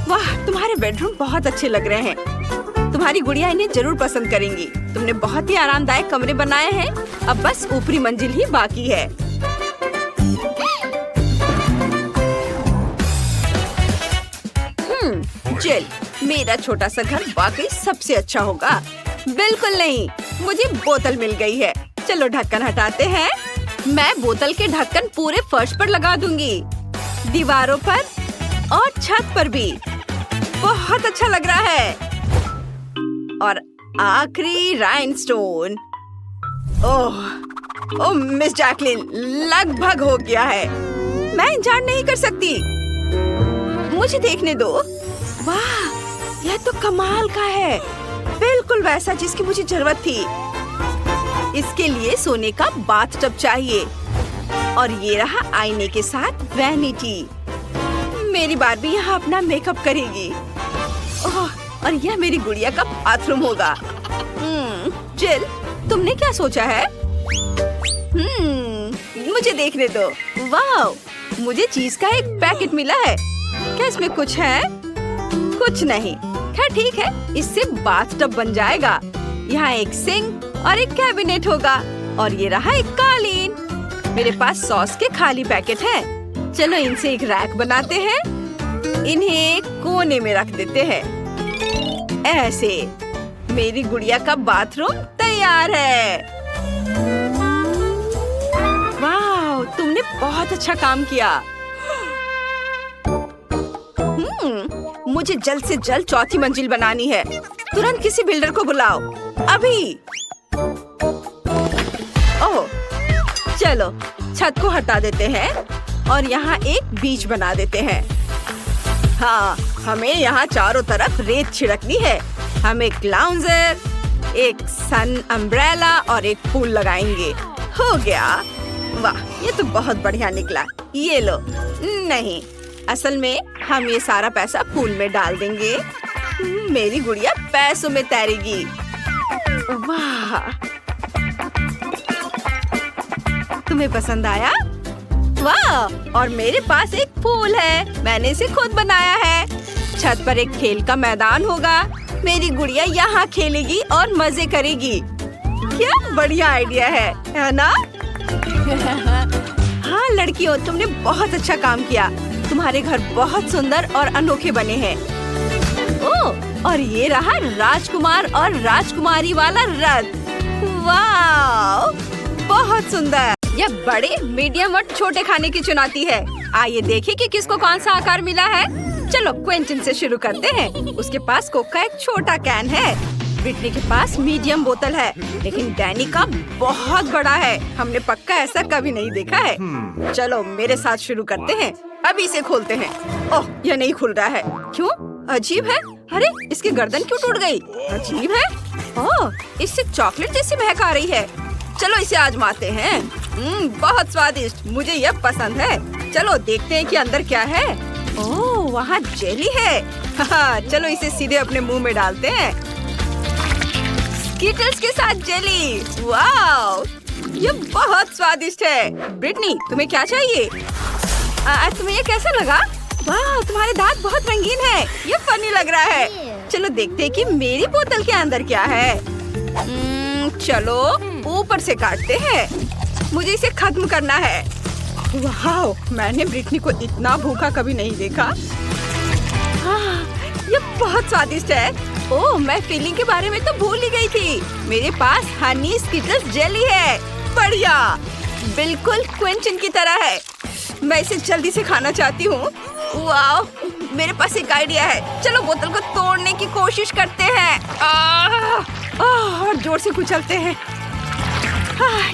S1: वाह, तुम्हारे बेडरूम बहुत अच्छे लग रहे हैं। तुम्हारी गुड़िया इन्हें जरूर पसंद करेंगी। तुमने बहुत ही आरामदायक कमरे बनाए हैं। अब बस ऊपरी मंजिल ही बाकी है। चल, मेरा छोटा सा घर वाकई सबसे अच्छा होगा। बिल्कुल नहीं, मुझे बोतल मिल गई है। चलो ढक्कन हटाते हैं। मैं बोतल के ढक्कन पूरे फर्श पर लगा दूंगी, दीवारों पर और छत पर भी। बहुत अच्छा लग रहा है। और आखिरी राइनस्टोन। ओह मिस जैकलिन, लगभग हो गया है। मैं इंतजार नहीं कर सकती। मुझे देखने दो। वाह, यह तो कमाल का है। बिल्कुल वैसा जिसकी मुझे जरूरत थी। इसके लिए सोने का बाथटब चाहिए। और ये रहा आईने के साथ वैनिटी। मेरी बार्बी यहाँ अपना मेकअप करेगी। ओह, और यह मेरी गुड़िया का बाथरूम होगा। जिल, तुमने क्या सोचा है? मुझे देखने दो। वाह, मुझे चीज का एक पैकेट मिला है। क्या इसमें कुछ है? कुछ नहीं। खैर ठीक है, इससे बाथटब बन जाएगा। यहाँ एक सिंक और एक कैबिनेट होगा। और ये रहा एक कालीन। मेरे पास सॉस के खाली पैकेट हैं। चलो इनसे एक रैक बनाते हैं। इन्हें एक कोने में रख देते हैं। ऐसे मेरी गुड़िया का बाथरूम तैयार है। वाह, तुमने बहुत अच्छा काम किया। मुझे जल्द से जल्द चौथी मंजिल बनानी है। तुरंत किसी बिल्डर को बुलाओ, अभी। ओह, चलो छत को हटा देते हैं और यहाँ एक बीच बना देते हैं। हाँ, हमें यहाँ चारों तरफ रेत छिड़कनी है। हम एक लाउंजर, एक सन अम्ब्रेला और एक फूल लगाएंगे। हो गया। वाह, ये तो बहुत बढ़िया निकला। ये लो। नहीं, असल में हम ये सारा पैसा फूल में डाल देंगे। मेरी गुड़िया पैसों में तैरेगी। वाह, तुम्हें पसंद आया? वाह, और मेरे पास एक फूल है। मैंने इसे खुद बनाया है। छत पर एक खेल का मैदान होगा। मेरी गुड़िया यहाँ खेलेगी और मजे करेगी। क्या बढ़िया आइडिया है ना? हाँ लड़कियों, तुमने बहुत अच्छा काम किया। तुम्हारे घर बहुत सुंदर और अनोखे बने हैं। ओह, और ये रहा राजकुमार और राजकुमारी वाला रथ। वाह, बहुत सुंदर। यह बड़े, मीडियम और छोटे खाने की चुनौती है। आइए देखें कि किसको कौन सा आकार मिला है। चलो क्विंटन से शुरू करते हैं। उसके पास कोक का एक छोटा कैन है। ब्रिटनी के पास मीडियम बोतल है, लेकिन डैनी का बहुत बड़ा है। हमने पक्का ऐसा कभी नहीं देखा है। चलो मेरे साथ शुरू करते हैं। अभी इसे खोलते हैं। ओह, यह नहीं खुल रहा है। क्यों? अजीब है। अरे, इसकी गर्दन क्यों टूट गई? अजीब है। ओह, इससे चॉकलेट जैसी महक आ रही है। चलो इसे आजमाते हैं। बहुत स्वादिष्ट, मुझे यह पसंद है। चलो देखते हैं कि अंदर क्या है। ओह, वहाँ जेली है। हाँ, चलो इसे सीधे अपने मुंह में डालते हैं। स्किटल्स के साथ जेली। वाह, ये बहुत स्वादिष्ट है। ब्रिटनी, तुम्हें क्या चाहिए? तुम्हें ये कैसा लगा? वाह, तुम्हारे दांत बहुत रंगीन है। ये फनी लग रहा है। चलो देखते हैं कि मेरी बोतल के अंदर क्या है। चलो ऊपर से काटते हैं। मुझे इसे खत्म करना है। वाह, मैंने ब्रिटनी को इतना भूखा कभी नहीं देखा। हाँ, ये बहुत स्वादिष्ट है। ओह, मैं फीलिंग के बारे में तो भूल ही गई थी। मेरे पास हनी स्किटल्स जेली है। बढ़िया, बिल्कुल क्विंटन की तरह है। मैं इसे जल्दी से खाना चाहती हूँ। वाह, मेरे पास एक आइडिया है। चलो बोतल को तोड़ने की कोशिश करते हैं। और जोर से कुचलते हैं।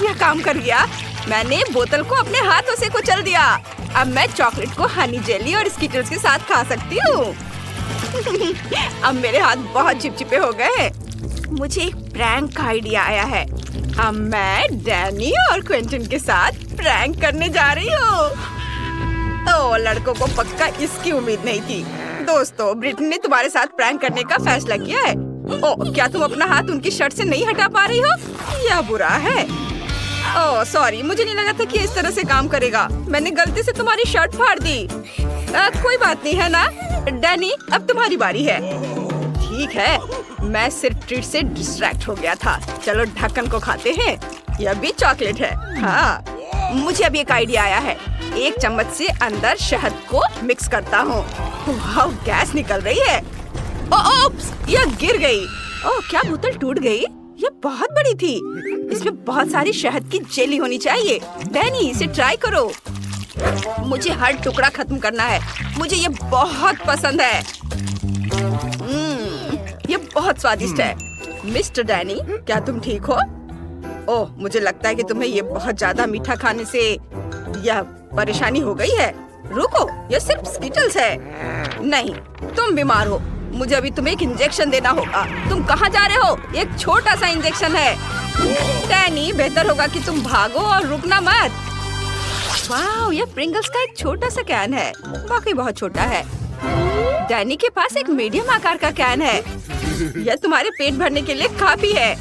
S1: यह काम कर गया। मैंने बोतल को अपने हाथों से कुचल दिया। अब मैं चॉकलेट को हनी जेली और स्किटल्स के साथ खा सकती हूँ। अब मेरे हाथ बहुत चिपचिपे हो गए। मुझे एक प्रैंक का आइडिया आया है। अब मैं डैनी और क्विंटन के साथ प्रैंक करने जा रही हूँ। ओ, लड़कों को पक्का इसकी उम्मीद नहीं थी। दोस्तों, ब्रिटनी ने तुम्हारे साथ प्रैंक करने का फैसला किया है। ओ, क्या तुम अपना हाथ उनकी शर्ट से नहीं हटा पा रही हो? यह बुरा है। ओह सॉरी, मुझे नहीं लगा था कि इस तरह से काम करेगा। मैंने गलती से तुम्हारी शर्ट फाड़ दी। कोई बात नहीं है ना। डैनी, अब तुम्हारी बारी है। ठीक है, मैं सिर्फ ट्रीट से डिस्ट्रैक्ट हो गया था। चलो ढक्कन को खाते हैं। यह भी चॉकलेट है। हाँ, मुझे अभी एक आइडिया आया है। एक चम्मच से अंदर शहद को मिक्स करता हूँ। वाह, गैस निकल रही है। ओप्स, यह गिर गई। ओह, क्या बोतल टूट गई? यह बहुत बड़ी थी। इसमें बहुत सारी शहद की जेली होनी चाहिए। डैनी, इसे ट्राई करो। मुझे हर टुकड़ा खत्म करना है। मुझे ये बहुत पसंद है। ये बहुत स्वादिष्ट है। मिस्टर डैनी, क्या तुम ठीक हो? ओह, मुझे लगता है कि तुम्हें ये बहुत ज्यादा मीठा खाने से यह परेशानी हो गई है। रुको, यह सिर्फ स्किटल्स है। नहीं, तुम बीमार हो। मुझे अभी तुम्हें एक इंजेक्शन देना होगा। तुम कहाँ जा रहे हो? एक छोटा सा इंजेक्शन है। डैनी, बेहतर होगा कि तुम भागो और रुकना मत। वाह, यह प्रिंगल्स का एक छोटा सा कैन है। वाकई बहुत छोटा है। डैनी के पास एक मीडियम आकार का कैन है। यह तुम्हारे पेट भरने के लिए काफी है।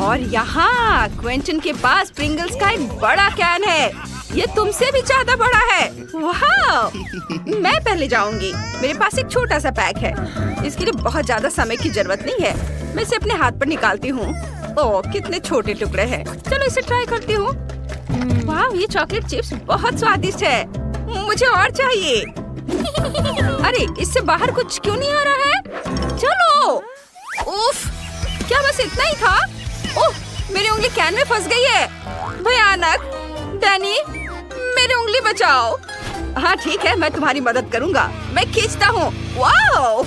S1: और यहाँ क्विंटन के पास प्रिंगल्स का एक बड़ा कैन है। ये तुमसे भी ज्यादा बड़ा है। वाह, मैं पहले जाऊंगी। मेरे पास एक छोटा सा पैक है। इसके लिए बहुत ज्यादा समय की जरूरत नहीं है। मैं इसे अपने हाथ पर निकालती हूँ। ओह, कितने छोटे टुकड़े हैं। चलो इसे ट्राई करती हूँ। वाह, ये चॉकलेट चिप्स बहुत स्वादिष्ट है। मुझे और चाहिए। अरे, इससे बाहर कुछ क्यों नहीं आ रहा है? चलो। उफ, क्या बस इतना ही था? ओह, मेरी उंगली कैन में फंस गई है। भयानक। डैनी, मेरी उंगली बचाओ। हाँ ठीक है, मैं तुम्हारी मदद करूँगा। मैं खींचता हूँ। वाओ।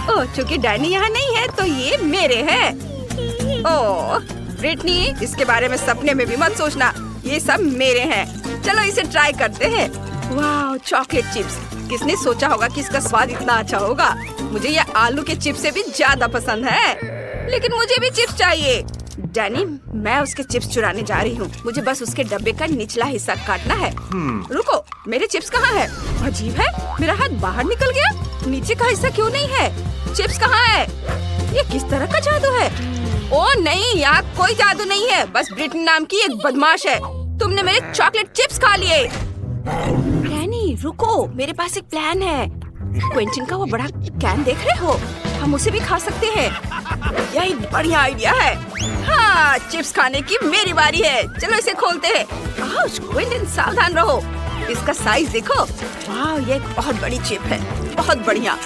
S1: ओह, चूंकि डैनी यहाँ नहीं है तो ये मेरे हैं। ओह ब्रिटनी, इसके बारे में सपने में भी मत सोचना। ये सब मेरे हैं। चलो इसे ट्राई करते हैं। वाह, चॉकलेट चिप्स। किसने सोचा होगा कि इसका स्वाद इतना अच्छा होगा। मुझे ये आलू के चिप्स से भी ज्यादा पसंद है। लेकिन मुझे भी चिप्स चाहिए। डैनी, मैं उसके चिप्स चुराने जा रही हूँ। मुझे बस उसके डब्बे का निचला हिस्सा काटना है। रुको, मेरे चिप्स कहाँ है? अजीब है, मेरा हाथ बाहर निकल गया। नीचे का हिस्सा क्यों नहीं है? चिप्स कहाँ है? ये किस तरह का जादू है? ओह नहीं, यहाँ कोई जादू नहीं है। बस ब्रिटनी नाम की एक बदमाश है। तुमने मेरे चॉकलेट चिप्स खा लिए। डैनी रुको, मेरे पास एक प्लान है। क्विंटन का वो बड़ा कैन देख रहे हो? हम उसे भी खा सकते हैं। यह एक बढ़िया आइडिया है। हाँ, चिप्स खाने की मेरी बारी है। चलो इसे खोलते हैं। क्विंटन, सावधान रहो। इसका साइज देखो। वाह, ये एक बहुत बड़ी चिप है। बहुत बढ़िया,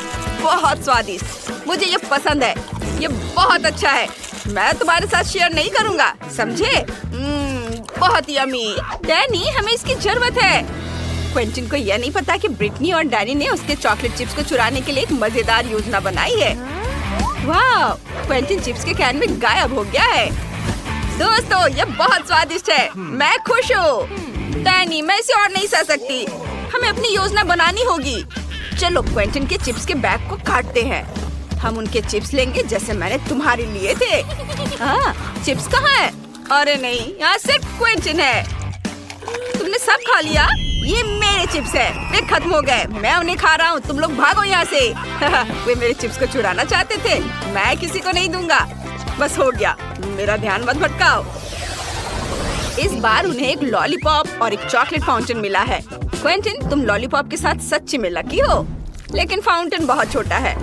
S1: बहुत स्वादिष्ट। मुझे ये पसंद है। ये बहुत अच्छा है। मैं तुम्हारे साथ शेयर नहीं करूँगा, समझे? बहुत यम्मी। डैनी, हमें इसकी जरूरत है। क्विंटन को यह नहीं पता कि ब्रिटनी और डैनी ने उसके चॉकलेट चिप्स को चुराने के लिए एक मजेदार योजना बनाई है। वाह, क्विंटन चिप्स के कैन में गायब हो गया है। दोस्तों, ये बहुत स्वादिष्ट है। मैं खुश हूँ। डैनी, मैं इसे और नहीं सह सकती। हमें अपनी योजना बनानी होगी। चलो क्विंटन के चिप्स के बैग को काटते हैं। हम उनके चिप्स लेंगे जैसे मैंने तुम्हारे लिए थे। हाँ, चिप्स कहाँ है? अरे नहीं, यहाँ सिर्फ क्विंटन है। तुमने सब खा लिया? ये मेरे चिप्स है। वे खत्म हो गए। मैं उन्हें खा रहा हूँ। तुम लोग भागो यहाँ से। वे मेरे चिप्स को चुराना चाहते थे। मैं किसी को नहीं दूंगा। बस हो गया, मेरा ध्यान मत भटकाओ। इस बार उन्हें एक लॉलीपॉप और एक चॉकलेट फाउंटेन मिला है। क्विंटन, तुम लॉलीपॉप के साथ सच्ची में लकी हो। लेकिन फाउंटेन बहुत छोटा है।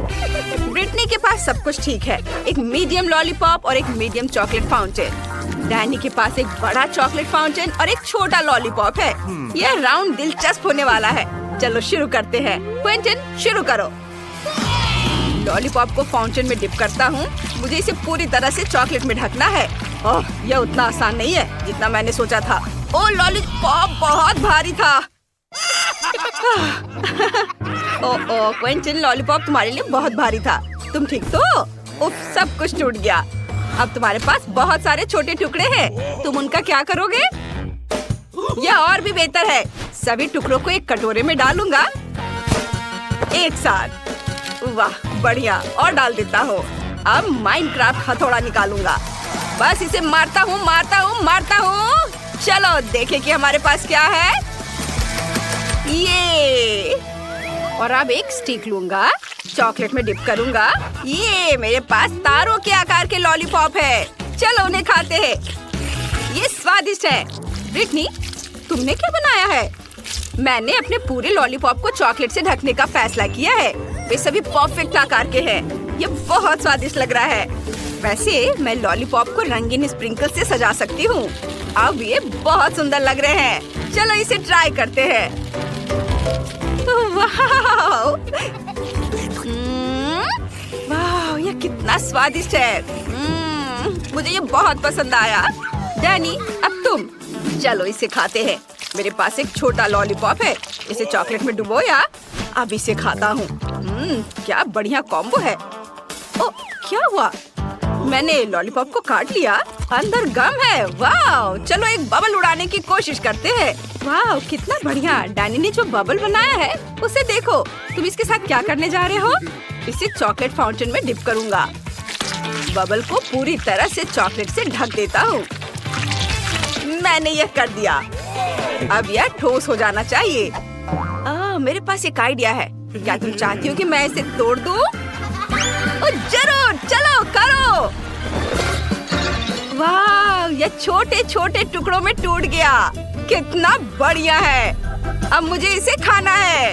S1: ब्रिटनी के पास सब कुछ ठीक है, एक मीडियम लॉलीपॉप और एक मीडियम चॉकलेट फाउंटेन। डैनी के पास एक बड़ा चॉकलेट फाउंटेन और एक छोटा लॉलीपॉप है। यह राउंड दिलचस्प होने वाला है। चलो शुरू करते हैं। क्विंटन, शुरू करो। लॉलीपॉप को फाउंटेन में डिप करता हूँ। मुझे इसे पूरी तरह से चॉकलेट में ढकना है। ओह, यह उतना आसान नहीं है जितना मैंने सोचा था। ओह, लॉलीपॉप बहुत भारी था। ओह क्विंटन, लॉलीपॉप तुम्हारे लिए बहुत भारी था। तुम ठीक तो? उफ, सब कुछ टूट गया। अब तुम्हारे पास बहुत सारे छोटे टुकड़े हैं। तुम उनका क्या करोगे? यह और भी बेहतर है। सभी टुकड़ों को एक कटोरे में डालूंगा एक साथ। वाह, बढ़िया। और डाल देता हूँ। अब माइनक्राफ्ट हथौड़ा निकालूंगा। बस इसे मारता हूँ, मारता हूँ, मारता हूँ। चलो देखें कि हमारे पास क्या है। ये, और अब एक स्टिक लूंगा, चॉकलेट में डिप करूंगा। ये मेरे पास तारों के आकार के लॉलीपॉप है। चलो उन्हें खाते हैं। ये स्वादिष्ट है। ब्रिटनी, तुमने क्या बनाया है? मैंने अपने पूरे लॉलीपॉप को चॉकलेट से ढकने का फैसला किया है। वे सभी परफेक्ट आकार के हैं। ये बहुत स्वादिष्ट लग रहा है। वैसे मैं लॉलीपॉप को रंगीन स्प्रिंकल से सजा सकती हूँ। अब ये बहुत सुंदर लग रहे हैं। चलो इसे ट्राई करते हैं। वाह, वाह, ये कितना स्वादिष्ट है। मुझे ये बहुत पसंद आया। डैनी, अब तुम। चलो इसे खाते हैं। मेरे पास एक छोटा लॉलीपॉप है। इसे चॉकलेट में डुबोया। अब इसे खाता हूँ। क्या बढ़िया कॉम्बो है। ओ, क्या हुआ? मैंने लॉलीपॉप को काट लिया। अंदर गम है। वाह, चलो एक बबल उड़ाने की कोशिश करते हैं। वाह, कितना बढ़िया। डैनी ने जो बबल बनाया है उसे देखो। तुम इसके साथ क्या करने जा रहे हो? इसे चॉकलेट फाउंटेन में डिप करूंगा। बबल को पूरी तरह से चॉकलेट से ढक देता हूँ। मैंने यह कर दिया। अब यह ठोस हो जाना चाहिए। मेरे पास एक आइडिया है। क्या तुम चाहती हो कि मैं इसे तोड़ दूं? जरूर, चलो करो। वाह, यह छोटे छोटे टुकड़ों में टूट गया। कितना बढ़िया है। अब मुझे इसे खाना है।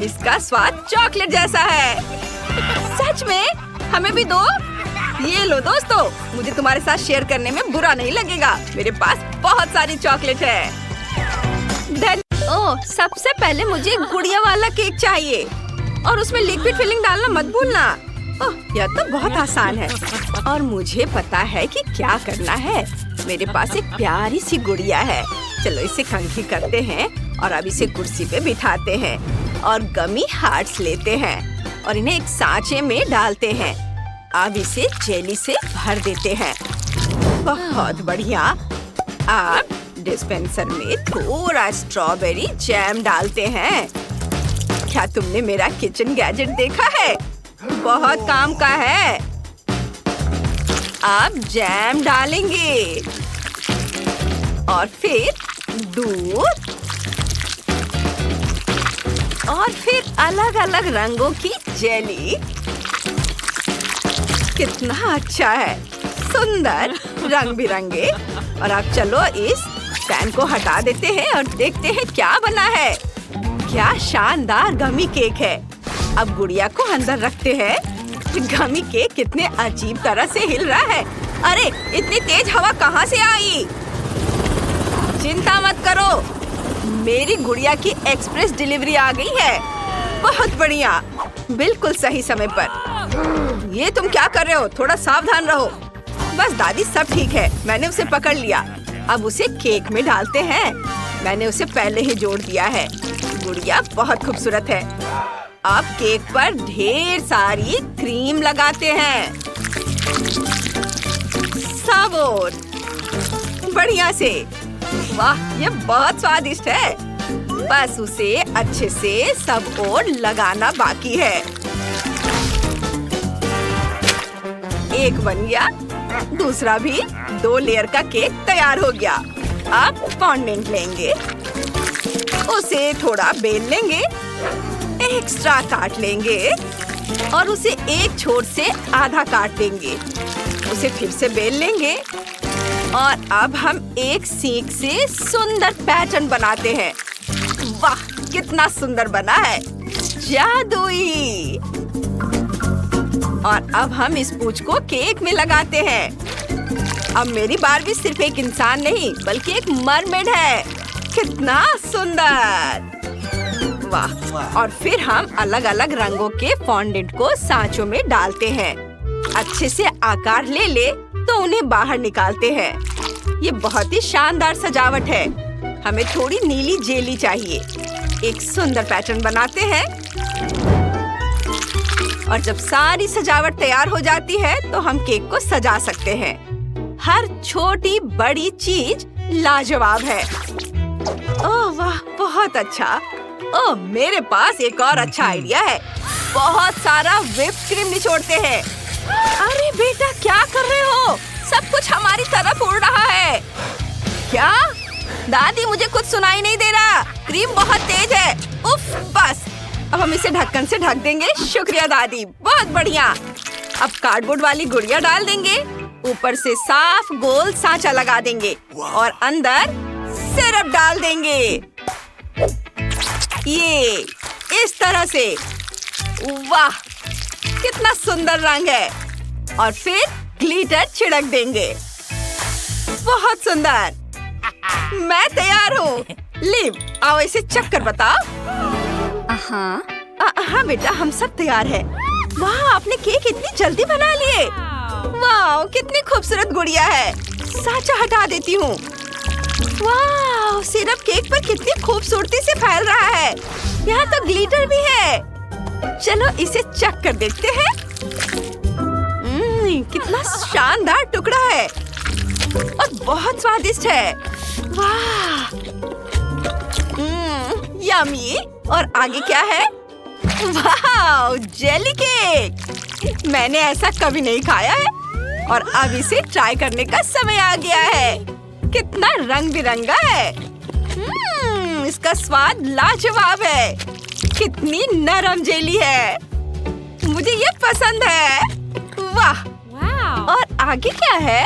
S1: इसका स्वाद चॉकलेट जैसा है। सच में? हमें भी दो। ये लो दोस्तों, मुझे तुम्हारे साथ शेयर करने में बुरा नहीं लगेगा। मेरे पास बहुत सारी चॉकलेट है। ओह, सबसे पहले मुझे गुड़िया वाला केक चाहिए और उसमें लिक्विड फिलिंग डालना मत भूलना। ओह, यह तो बहुत आसान है और मुझे पता है कि क्या करना है। मेरे पास एक प्यारी सी गुड़िया है। चलो इसे कंघी करते हैं और अब इसे कुर्सी पे बिठाते हैं और गमी हार्ट्स लेते हैं और इन्हें एक सांचे में डालते हैं। अब इसे जेली से भर देते हैं। बहुत बढ़िया। अब डिस्पेंसर में थोड़ा स्ट्रॉबेरी जैम डालते हैं। क्या तुमने मेरा किचन गैजेट देखा है? बहुत काम का है। अब जैम डालेंगे और फिर दूध और फिर अलग अलग रंगों की जेली। कितना अच्छा है, सुंदर, रंग बिरंगे। और अब चलो इस पैन को हटा देते हैं और देखते हैं क्या बना है। क्या शानदार गमी केक है। अब गुड़िया को अंदर रखते हैं। गमी केक कितने अजीब तरह से हिल रहा है। अरे, इतनी तेज हवा कहाँ से आई? चिंता मत करो, मेरी गुड़िया की एक्सप्रेस डिलीवरी आ गई है। बहुत बढ़िया, बिल्कुल सही समय पर। ये तुम क्या कर रहे हो? थोड़ा सावधान रहो। बस दादी, सब ठीक है। मैंने उसे पकड़ लिया। अब उसे केक में डालते हैं। मैंने उसे पहले ही जोड़ दिया है। गुड़िया बहुत खूबसूरत है। अब केक पर ढेर सारी क्रीम लगाते हैं। सब ओर बढ़िया से। वाह, ये बहुत स्वादिष्ट है। बस उसे अच्छे से सब ओर लगाना बाकी है। एक बन गया, दूसरा भी। 2 लेयर का केक तैयार हो गया। अब फॉन्डेंट लेंगे, उसे थोड़ा बेल लेंगे, एक्स्ट्रा काट लेंगे और उसे एक छोर से आधा काट देंगे। उसे फिर से बेल लेंगे और अब हम एक सीख से सुंदर पैटर्न बनाते हैं। वाह, कितना सुंदर बना है, जादुई। और अब हम इस पूंछ को केक में लगाते हैं। अब मेरी बारबी सिर्फ एक इंसान नहीं बल्कि एक मरमेड है। कितना सुंदर, वाह। और फिर हम अलग अलग रंगों के फॉन्डेंट को सांचों में डालते हैं। अच्छे से आकार ले ले तो उन्हें बाहर निकालते हैं। ये बहुत ही शानदार सजावट है। हमें थोड़ी नीली जेली चाहिए। एक सुंदर पैटर्न बनाते हैं और जब सारी सजावट तैयार हो जाती है तो हम केक को सजा सकते हैं। हर छोटी बड़ी चीज लाजवाब है। ओह वाह, बहुत अच्छा। ओह, मेरे पास एक और अच्छा आइडिया है। बहुत सारा व्हिप क्रीम निचोड़ते हैं। अरे बेटा, क्या कर रहे हो? सब कुछ हमारी तरफ उड़ रहा है। क्या? दादी, मुझे कुछ सुनाई नहीं दे रहा। क्रीम बहुत तेज है। उफ, बस। अब हम इसे ढक्कन से ढक देंगे। शुक्रिया दादी, बहुत बढ़िया। अब कार्डबोर्ड वाली गुड़िया डाल देंगे। ऊपर से साफ गोल सांचा लगा देंगे और अंदर सिरप डाल देंगे। ये इस तरह से। वाह, कितना सुंदर रंग है। और फिर ग्लिटर छिड़क देंगे। बहुत सुंदर। मैं तैयार हूँ। लिव, आओ इसे चख कर बताओ। हाँ बेटा, हम सब तैयार हैं। वाह, आपने केक इतनी जल्दी बना लिए। वाह, कितनी खूबसूरत गुड़िया है। सांचा हटा देती हूँ। वाह, सिरप केक पर कितनी खूबसूरती से फैल रहा है। यहाँ तो ग्लिटर भी है। चलो इसे चख कर देखते हैं। कितना शानदार टुकड़ा है और बहुत स्वादिष्ट है। वाह, यम्मी। और आगे क्या है? वाह, जेली केक। मैंने ऐसा कभी नहीं खाया है और अब इसे ट्राई करने का समय आ गया है। कितना रंग बिरंगा है। इसका स्वाद लाजवाब है। कितनी नरम जेली है। मुझे ये पसंद है। वाह। और आगे क्या है?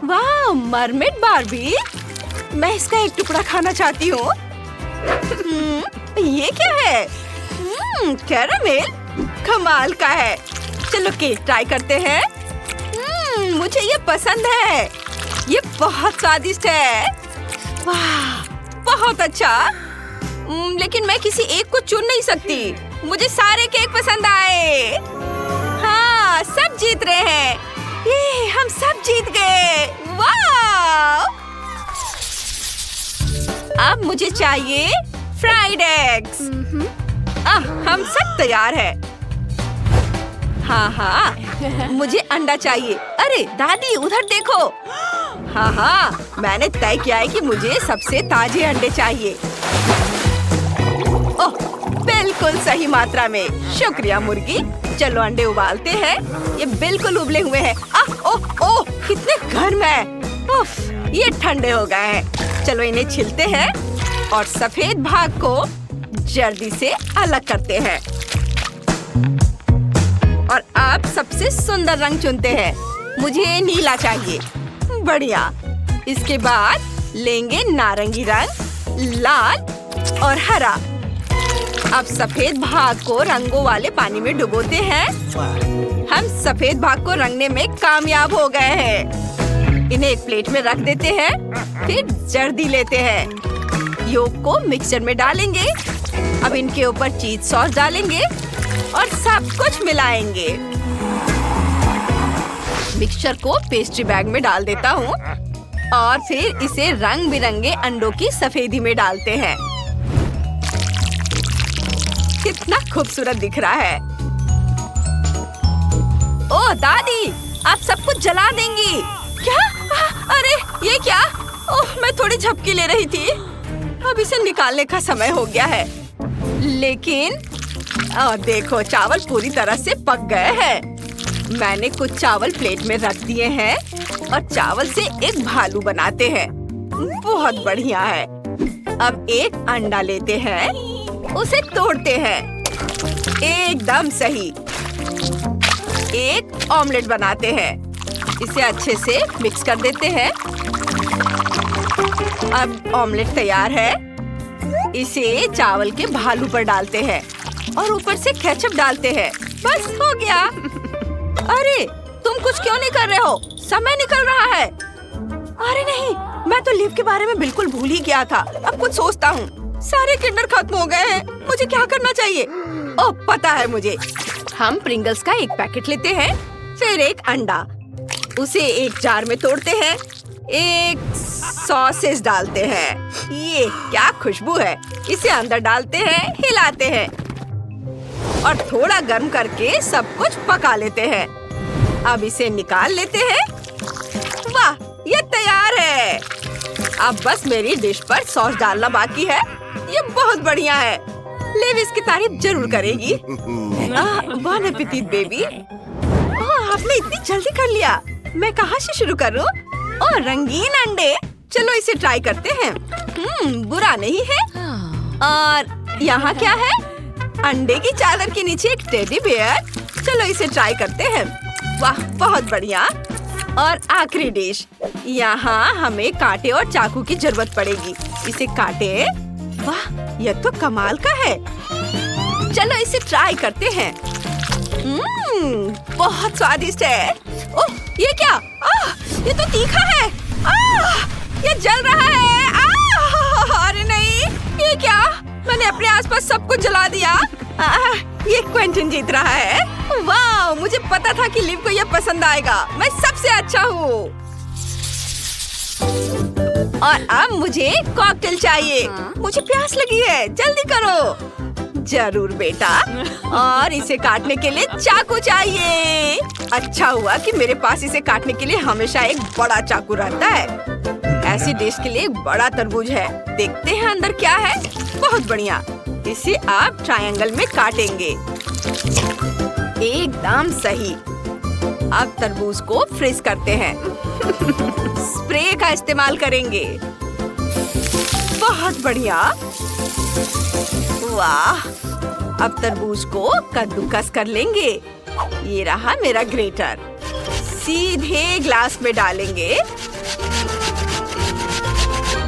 S1: वाह, मरमेड बारबी। मैं इसका एक टुकड़ा खाना चाहती हूँ। ये क्या है? कैरामेल। कमाल का है। चलो केक ट्राई करते हैं। मुझे ये पसंद है। ये बहुत स्वादिष्ट है। वाह, बहुत अच्छा। लेकिन मैं किसी एक को चुन नहीं सकती। मुझे सारे केक पसंद आए। हाँ, सब जीत रहे हैं। ये हम सब जीत गए। वाह! अब मुझे चाहिए फ्राइड एग्स। हम सब तैयार हैं। हाँ, मुझे अंडा चाहिए। अरे दादी, उधर देखो। हाँ, मैंने तय किया है कि मुझे सबसे ताजे अंडे चाहिए। ओह, बिल्कुल सही मात्रा में। शुक्रिया मुर्गी। चलो अंडे उबालते हैं। ये बिल्कुल उबले हुए हैं। ओह, कितने गर्म है। उफ, ये ठंडे हो गए हैं। चलो इन्हें छिलते हैं और सफेद भाग को जल्दी से अलग करते हैं। और अब सबसे सुंदर रंग चुनते हैं। मुझे नीला चाहिए। बढ़िया। इसके बाद लेंगे नारंगी रंग, लाल और हरा। अब सफेद भाग को रंगों वाले पानी में डुबोते हैं। हम सफेद भाग को रंगने में कामयाब हो गए हैं। इन्हें एक प्लेट में रख देते हैं। फिर जर्दी लेते हैं। योग को मिक्सचर में डालेंगे। अब इनके ऊपर चीज सॉस डालेंगे और सब कुछ मिलाएंगे। मिक्सचर को पेस्ट्री बैग में डाल देता हूँ और फिर इसे रंग बिरंगे अंडों की सफेदी में डालते हैं। कितना खूबसूरत दिख रहा है। ओह दादी, आप सब कुछ जला देंगी क्या? अरे ये क्या? ओह, मैं थोड़ी झपकी ले रही थी। अब इसे निकालने का समय हो गया है। लेकिन देखो, चावल पूरी तरह से पक गए हैं। मैंने कुछ चावल प्लेट में रख दिए हैं और चावल से एक भालू बनाते हैं। बहुत बढ़िया है। अब एक अंडा लेते हैं, उसे तोड़ते हैं। एकदम सही। एक ऑमलेट बनाते हैं। इसे अच्छे से मिक्स कर देते हैं। अब ऑमलेट तैयार है। इसे चावल के भालू पर डालते हैं और ऊपर से केचप डालते हैं। बस हो गया। अरे तुम कुछ क्यों नहीं कर रहे हो? समय निकल रहा है। अरे नहीं, मैं तो लीव के बारे में बिल्कुल भूल ही गया था। अब कुछ सोचता हूँ। सारे किंडर खत्म हो गए हैं। मुझे क्या करना चाहिए? ओह पता है मुझे। हम प्रिंगल्स का एक पैकेट लेते हैं, फिर एक अंडा, उसे एक जार में तोड़ते हैं, एक सॉसेज डालते हैं। ये क्या खुशबू है। इसे अंदर डालते हैं, हिलाते हैं और थोड़ा गर्म करके सब कुछ पका लेते हैं। अब इसे निकाल लेते हैं। वाह, ये तैयार है। अब बस मेरी डिश पर सॉस डालना बाकी है। ये बहुत बढ़िया है। लिव इसकी तारीफ जरूर करेगी। बॉन एपेटिट बेबी। आपने इतनी जल्दी कर लिया। मैं कहाँ से शुरू करूँ? ओह रंगीन अंडे। चलो इसे ट्राई करते हैं। बुरा नहीं है। और यहाँ क्या है? अंडे की चादर के नीचे एक टेडी बेयर। चलो इसे ट्राई करते हैं। वाह बहुत बढ़िया। और आखिरी डिश। यहाँ हमें कांटे और चाकू की जरूरत पड़ेगी। इसे काटे। वाह यह तो कमाल का है। चलो इसे ट्राई करते हैं। बहुत स्वादिष्ट है। ओह ये क्या? ये तो तीखा है। ये जल रहा है। अरे नहीं, ये क्या? मैंने अपने आसपास सब कुछ जला दिया। ये क्वेंटिन जीत रहा है। वाह, मुझे पता था कि लिव को ये पसंद आएगा। मैं सबसे अच्छा हूँ। और अब मुझे कॉकटेल चाहिए। मुझे प्यास लगी है, जल्दी करो। जरूर बेटा। और इसे काटने के लिए चाकू चाहिए। अच्छा हुआ कि मेरे पास इसे काटने के लिए हमेशा एक बड़ा चाकू रहता है। ऐसी डिश के लिए एक बड़ा तरबूज है। देखते हैं अंदर क्या है। बहुत बढ़िया। इसे आप ट्रायंगल में काटेंगे। एकदम सही। अब तरबूज को फ्रीज करते हैं। स्प्रे का इस्तेमाल करेंगे। बहुत बढ़िया। वाह, अब तरबूज को कद्दूकस कर लेंगे। ये रहा मेरा ग्रेटर। सीधे ग्लास में डालेंगे,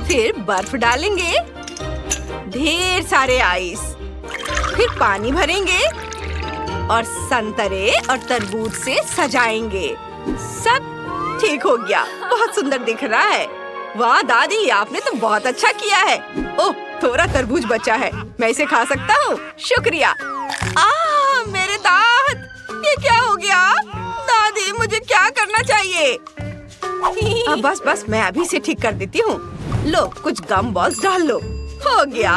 S1: फिर बर्फ डालेंगे, ढेर सारे आइस, फिर पानी भरेंगे और संतरे और तरबूज से सजाएंगे। सब ठीक हो गया। बहुत सुंदर दिख रहा है। वाह दादी, आपने तो बहुत अच्छा किया है। ओह थोड़ा तरबूज बचा है, मैं इसे खा सकता हूँ? शुक्रिया। मेरे दांत, ये क्या हो गया? दादी मुझे क्या करना चाहिए? बस मैं अभी से ठीक कर देती हूँ। लो कुछ गम बॉल्स डाल लो। हो गया।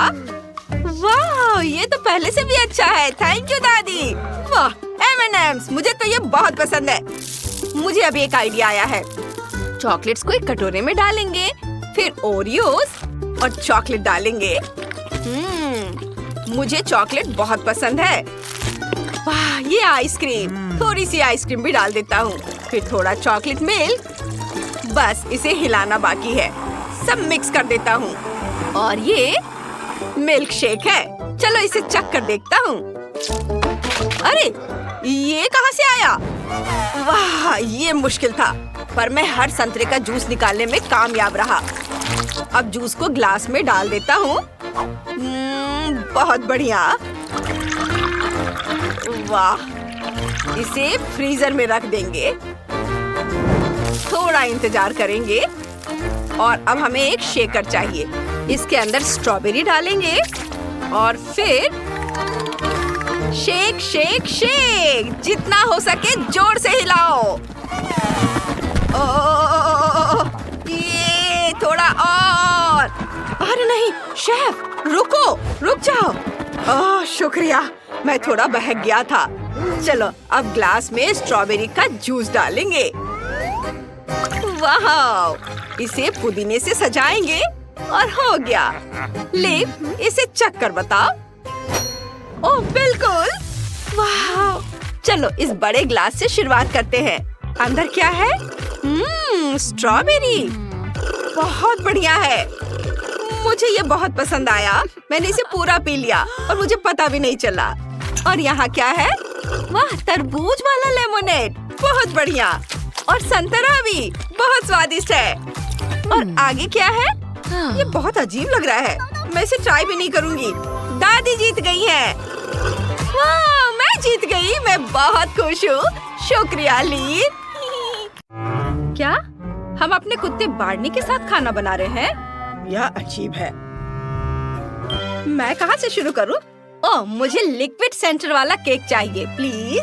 S1: वाह ये तो पहले से भी अच्छा है। थैंक यू दादी। वाह M&M's, मुझे तो ये बहुत पसंद है। मुझे अभी एक आइडिया आया है। चॉकलेट्स को एक कटोरे में डालेंगे, फिर ओरियोस और चॉकलेट डालेंगे। मुझे चॉकलेट बहुत पसंद है। वाह ये आइसक्रीम, थोड़ी सी आइसक्रीम भी डाल देता हूँ, फिर थोड़ा चॉकलेट मिल्क। बस इसे हिलाना बाकी है। सब मिक्स कर देता हूँ और ये मिल्क शेक है। चलो इसे चख कर देखता हूँ। अरे ये कहाँ से आया? वाह ये मुश्किल था, पर मैं हर संतरे का जूस निकालने में कामयाब रहा। अब जूस को ग्लास में डाल देता हूँ। बहुत बढ़िया। वाह, इसे फ्रीजर में रख देंगे। थोड़ा इंतजार करेंगे और अब हमें एक शेकर चाहिए। इसके अंदर स्ट्रॉबेरी डालेंगे और फिर शेक शेक शेक। जितना हो सके जोर से हिलाओ। ये थोड़ा और। अरे नहीं शेफ, रुक जाओ। शुक्रिया, मैं थोड़ा बहक गया था। चलो अब ग्लास में स्ट्रॉबेरी का जूस डालेंगे। वाह, इसे पुदीने से सजाएंगे और हो गया। लिव इसे चख कर बताओ। ओह बिल्कुल। वाह, चलो इस बड़े ग्लास से शुरुआत करते हैं। अंदर क्या है? स्ट्रॉबेरी। बहुत बढ़िया है। मुझे ये बहुत पसंद आया। मैंने इसे पूरा पी लिया और मुझे पता भी नहीं चला। और यहाँ क्या है? वाह तरबूज वाला लेमोनेड। बहुत बढ़िया। और संतरा भी बहुत स्वादिष्ट है। और आगे क्या है? ये बहुत अजीब लग रहा है। मैं इसे ट्राई भी नहीं करूंगी। दादी जीत गई है। वाह, मैं जीत गई। मैं बहुत खुश हूँ। शुक्रिया लीन। क्या हम अपने कुत्ते बार्नी के साथ खाना बना रहे हैं? यह अजीब है। मैं कहाँ से शुरू करूँ? ओह, मुझे लिक्विड सेंटर वाला केक चाहिए प्लीज।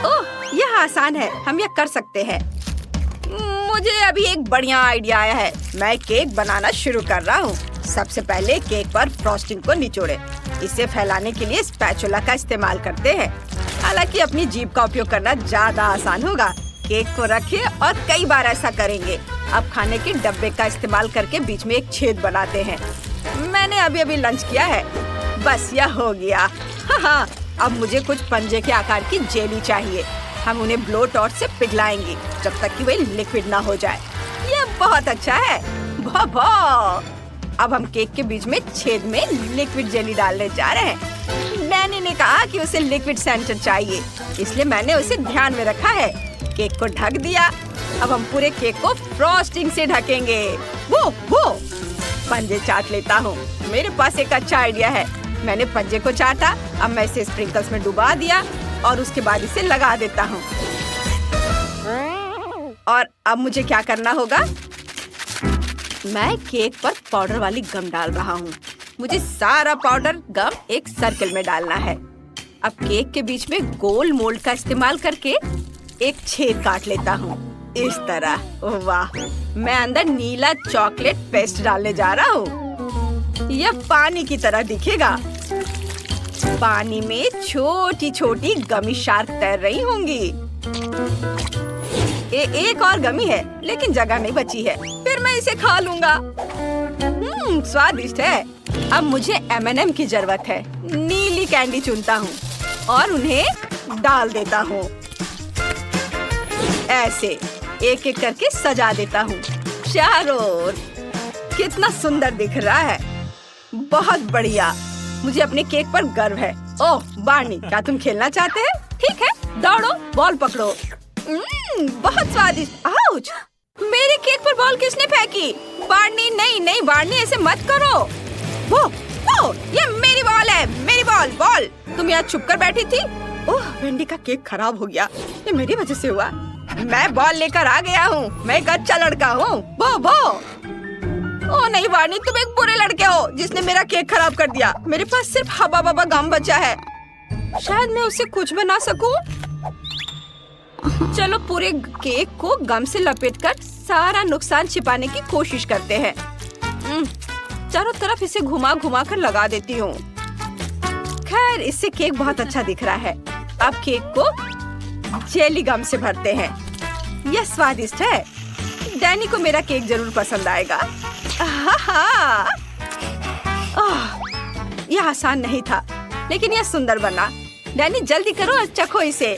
S1: ओह, यह आसान है, हम यह कर सकते हैं। मुझे अभी एक बढ़िया आइडिया आया है। मैं केक बनाना शुरू कर रहा हूँ। सबसे पहले केक पर फ्रॉस्टिंग को निचोड़े। इसे फैलाने के लिए स्पैचुला का इस्तेमाल करते हैं। हालांकि अपनी जीभ का उपयोग करना ज्यादा आसान होगा। केक को रखिए और कई बार ऐसा करेंगे। अब खाने के डब्बे का इस्तेमाल करके बीच में एक छेद बनाते हैं। मैंने अभी लंच किया है। बस यह हो गया। हाँ, अब मुझे कुछ पंजे के आकार की जेली चाहिए। हम उन्हें ब्लो टॉर्च से पिघलाएंगे जब तक कि वे लिक्विड ना हो जाए। यह बहुत अच्छा है। अब हम केक के बीच में छेद में लिक्विड जेली डालने जा रहे हैं। डैनी ने कहा कि उसे लिक्विड सेंटर चाहिए, इसलिए मैंने उसे ध्यान में रखा है। केक को ढक दिया। अब हम पूरे केक को फ्रॉस्टिंग से ढकेंगे। वो पंजे चाट लेता हूँ। मेरे पास एक अच्छा आइडिया है। मैंने पंजे को चाटा। अब मैं इसे स्प्रिंकल्स में डुबा दिया और उसके बाद इसे लगा देता हूँ। और अब मुझे क्या करना होगा? मैं केक पर पाउडर वाली गम डाल रहा हूँ। मुझे सारा पाउडर गम एक सर्कल में डालना है। अब केक के बीच में गोल मोल्ड का इस्तेमाल करके एक छेद काट लेता हूँ, इस तरह। वाह, मैं अंदर नीला चॉकलेट पेस्ट डालने जा रहा हूँ। यह पानी की तरह दिखेगा। पानी में छोटी छोटी गमी शार्क तैर रही होंगी। एक और गमी है, लेकिन जगह नहीं बची है। फिर मैं इसे खा लूंगा। स्वादिष्ट है। अब मुझे M&M की जरूरत है। नीली कैंडी चुनता हूँ और उन्हें डाल देता हूँ। ऐसे एक एक करके सजा देता हूँ। चारों ओर। कितना सुंदर दिख रहा है। बहुत बढ़िया। मुझे अपने केक पर गर्व है। ओह बार्नी, क्या तुम खेलना चाहते हैं? ठीक है, दौड़ो, बॉल पकड़ो। बहुत स्वादिष्ट। आउच! मेरे केक पर बॉल किसने फेंकी? बार्नी, नहीं बार्नी, ऐसे मत करो। वो, ये मेरी बॉल है। मेरी बॉल। तुम यहाँ छुप कर बैठी थी। ओह, वेंडी का केक खराब हो गया। ये मेरी वजह से हुआ। मैं बॉल लेकर आ गया हूँ। मैं एक अच्छा लड़का हूँ। ओह नहीं बार्नी, तुम एक बुरे लड़के हो जिसने मेरा केक खराब कर दिया। मेरे पास सिर्फ हबा बबा गम बचा है। शायद मैं उससे कुछ बना सकूं। चलो पूरे केक को गम से लपेटकर सारा नुकसान छिपाने की कोशिश करते हैं। चारों तरफ इसे घुमा कर लगा देती हूँ। खैर, इससे केक बहुत अच्छा दिख रहा है। अब केक को जेली गम से भरते हैं। यह स्वादिष्ट है। डैनी को मेरा केक जरूर पसंद आएगा। यह आसान नहीं था, लेकिन यह सुंदर बना। डैनी जल्दी करो और चखो इसे।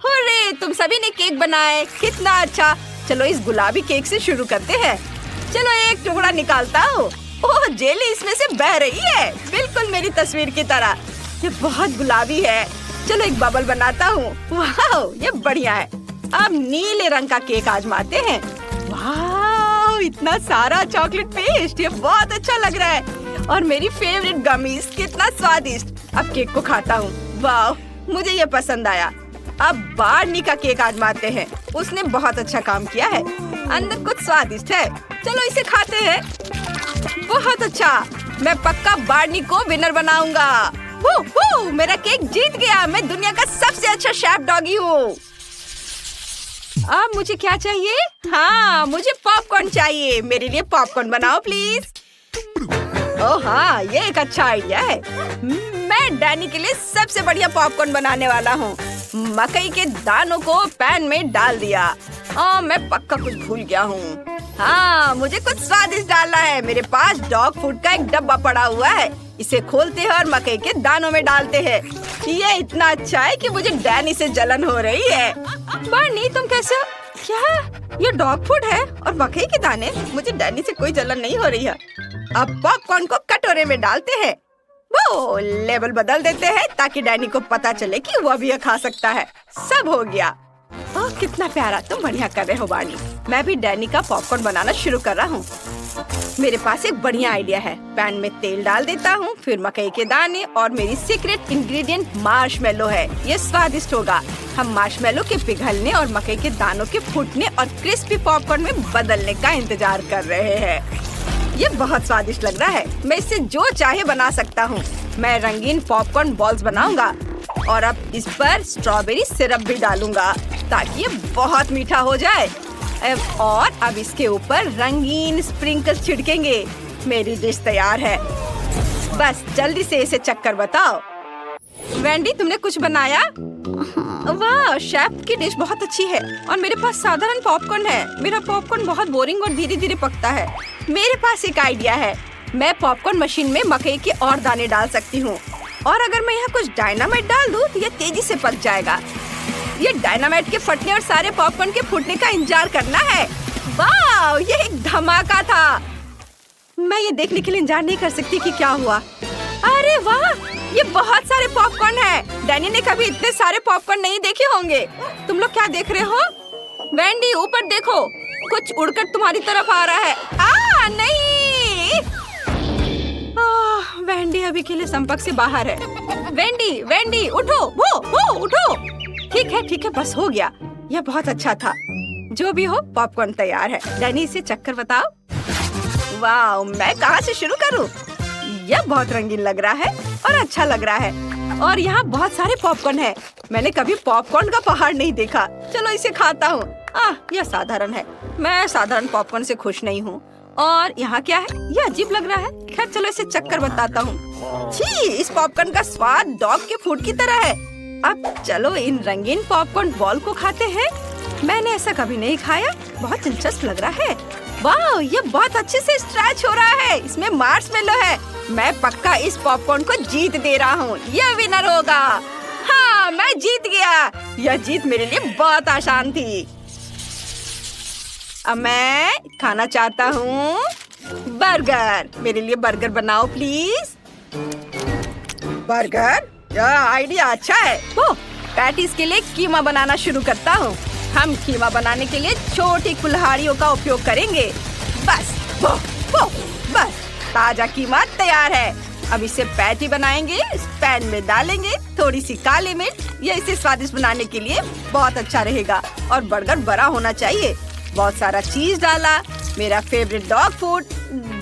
S1: हुर्रे, तुम सभी ने केक बनाए। कितना अच्छा। चलो इस गुलाबी केक से शुरू करते हैं। चलो एक टुकड़ा निकालता हूँ। ओह, जेली इसमें से बह रही है, बिल्कुल मेरी तस्वीर की तरह। ये बहुत गुलाबी है। चलो एक बबल बनाता हूँ। वाह, ये बढ़िया है। अब नीले रंग का केक आजमाते हैं। वाह, इतना सारा चॉकलेट पेस्ट, ये बहुत अच्छा लग रहा है। और मेरी फेवरेट गमीज, कितना स्वादिष्ट। अब केक को खाता हूँ। वाह, मुझे ये पसंद आया। अब बार्नी का केक आजमाते हैं। उसने बहुत अच्छा काम किया है। अंदर कुछ स्वादिष्ट है। चलो इसे खाते हैं। बहुत अच्छा। मैं पक्का बार्नी को विनर बनाऊंगा। मेरा केक जीत गया। मैं दुनिया का सबसे अच्छा शेफ डॉगी हूँ। अब मुझे क्या चाहिए? हाँ, मुझे पॉपकॉर्न चाहिए। मेरे लिए पॉपकॉर्न बनाओ प्लीज। ओह हाँ, ये एक अच्छा आइडिया है। मैं डैनी के लिए सबसे बढ़िया पॉपकॉर्न बनाने वाला हूँ। मकई के दानों को पैन में डाल दिया। मैं पक्का कुछ भूल गया हूँ। हाँ, मुझे कुछ स्वादिष्ट डालना है। मेरे पास डॉग फूड का एक डब्बा पड़ा हुआ है। इसे खोलते हैं और मकई के दानों में डालते हैं। ये इतना अच्छा है कि मुझे डैनी से जलन हो रही है। बार्नी, तुम कैसे हो? क्या ये डॉग फूड है और मकई के दाने? मुझे डैनी से कोई जलन नहीं हो रही है। अब पॉपकॉर्न को कटोरे में डालते हैं। वो लेबल बदल देते हैं ताकि डैनी को पता चले कि वह भी खा सकता है। सब हो गया। ओह कितना प्यारा, तुम बढ़िया कर रहे हो बार्नी। मैं भी डैनी का पॉपकॉर्न बनाना शुरू कर रहा हूँ। मेरे पास एक बढ़िया आइडिया है। पैन में तेल डाल देता हूँ, फिर मकई के दाने और मेरी सीक्रेट इंग्रेडिएंट मार्शमेलो है। ये स्वादिष्ट होगा। हम मार्शमेलो के पिघलने और मकई के दानों के फूटने और क्रिस्पी पॉपकॉर्न में बदलने का इंतजार कर रहे हैं। ये बहुत स्वादिष्ट लग रहा है। मैं इससे जो चाहे बना सकता हूँ। मैं रंगीन पॉपकॉर्न बॉल्स बनाऊंगा और अब इस पर स्ट्रॉबेरी सिरप भी डालूंगा ताकि ये बहुत मीठा हो जाए। और अब इसके ऊपर रंगीन स्प्रिंकल्स छिड़केंगे। मेरी डिश तैयार है। बस जल्दी से इसे चक्कर बताओ। वेंडी, तुमने कुछ बनाया? वाह, शेफ की डिश बहुत अच्छी है और मेरे पास साधारण पॉपकॉर्न है। मेरा पॉपकॉर्न बहुत बोरिंग और धीरे धीरे पकता है। मेरे पास एक आइडिया है। मैं पॉपकॉर्न मशीन में मकई के और दाने डाल सकती हूँ और अगर मैं यहाँ कुछ डायनामाइट डाल दूँ तो ये तेजी से पक जाएगा। ये डायनामाइट के फटने और सारे पॉपकॉर्न के फूटने का इंतजार करना है। वाह, ये एक धमाका था। मैं ये देखने के लिए इंतजार नहीं कर सकती कि क्या हुआ। अरे वाह, ये बहुत सारे पॉपकॉर्न है। डैनी ने कभी इतने सारे पॉपकॉर्न नहीं देखे होंगे। तुम लोग क्या देख रहे हो? वेंडी, ऊपर देखो, कुछ उड़कर तुम्हारी तरफ आ रहा है। नहीं, वेंडी अभी के लिए संपर्क से बाहर है। वेंडी, वेंडी, उठो, वो उठो। ठीक है, बस हो गया। यह बहुत अच्छा था। जो भी हो, पॉपकॉर्न तैयार है। डैनी, इसे चक्कर बताओ। वाह, मैं कहाँ से शुरू करूँ? यह बहुत रंगीन लग रहा है और अच्छा लग रहा है और यहाँ बहुत सारे पॉपकॉर्न है। मैंने कभी पॉपकॉर्न का पहाड़ नहीं देखा। चलो इसे खाता हूँ। यह साधारण है। मैं साधारण पॉपकॉर्न से खुश नहीं हूँ। और यहाँ क्या है? यह अजीब लग रहा है। खैर चलो इसे चक्कर बताता हूँ। छी, इस पॉपकॉर्न का स्वाद डॉग के फूड की तरह है। अब चलो इन रंगीन पॉपकॉर्न बॉल को खाते हैं। मैंने ऐसा कभी नहीं खाया। बहुत दिलचस्प लग रहा है। वाह, ये बहुत अच्छे से स्ट्रेच हो रहा है। इसमें मार्शमेलो है। मैं पक्का इस पॉपकॉर्न को जीत दे रहा हूँ। यह विनर होगा। हाँ, मैं जीत गया। यह जीत मेरे लिए बहुत आसान थी। अब मैं खाना चाहता हूँ बर्गर। मेरे लिए बर्गर बनाओ प्लीज। बर्गर? यह आइडिया अच्छा है। पैटीज के लिए कीमा बनाना शुरू करता हूँ। हम कीमा बनाने के लिए छोटी कुल्हाड़ियों का उपयोग करेंगे। बस बस ताजा कीमा तैयार है। अब इसे पैटी बनाएंगे। इस पैन में डालेंगे थोड़ी सी काली मिर्च। यह इसे स्वादिष्ट बनाने के लिए बहुत अच्छा रहेगा। और बर्गर बड़ा होना चाहिए। बहुत सारा चीज डाला। मेरा फेवरेट डॉग फूड।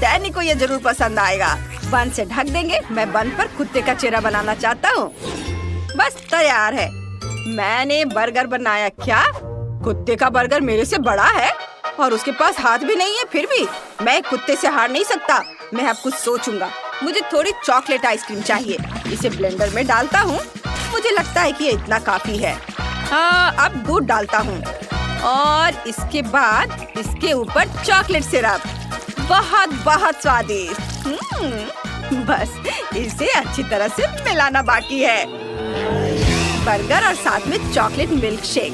S1: डैनी को यह जरूर पसंद आएगा। बन से ढक देंगे। मैं बन पर कुत्ते का चेहरा बनाना चाहता हूँ। बस तैयार है। मैंने बर्गर बनाया। क्या कुत्ते का बर्गर मेरे से बड़ा है और उसके पास हाथ भी नहीं है? फिर भी मैं कुत्ते से हार नहीं सकता। मैं अब कुछ सोचूंगा। मुझे थोड़ी चॉकलेट आइसक्रीम चाहिए। इसे ब्लेंडर में डालता हूँ। मुझे लगता है कि ये इतना काफी है। अब दूध डालता हूँ और इसके बाद इसके ऊपर चॉकलेट सिरप। बहुत बहुत स्वादिष्ट। बस इसे अच्छी तरह से मिलाना बाकी है। बर्गर और साथ में चॉकलेट मिल्क शेक।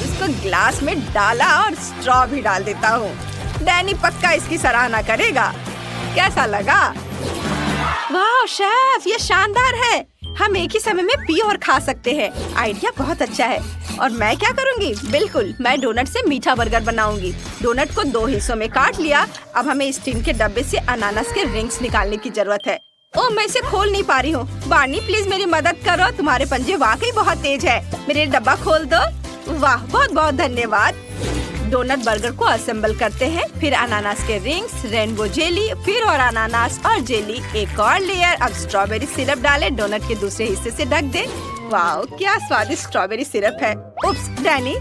S1: इसको ग्लास में डाला और स्ट्रॉ भी डाल देता हूँ। डैनी पक्का इसकी सराहना करेगा। कैसा लगा? वाह शेफ, ये शानदार है। हम एक ही समय में पी और खा सकते हैं। आइडिया बहुत अच्छा है। और मैं क्या करूँगी? बिल्कुल, मैं डोनट से मीठा बर्गर बनाऊंगी। डोनट को 2 हिस्सों में काट लिया। अब हमें इस टिन के डब्बे से अनानास के रिंग्स निकालने की जरूरत है। मैं इसे खोल नहीं पा रही हूँ। बार्नी प्लीज मेरी मदद करो। तुम्हारे पंजे वाकई बहुत तेज है। मेरे डब्बा खोल दो। वाह, बहुत बहुत धन्यवाद। डोनट बर्गर को असेंबल करते हैं। फिर अनानास के रिंग्स, रेनबो जेली, फिर और अनानास और जेली, एक और लेयर। अब स्ट्रॉबेरी सिरप डाले। डोनट के दूसरे हिस्से से ढक दे। वाह, क्या स्वादिष्ट स्ट्रॉबेरी सिरप है। उप्स डैनी,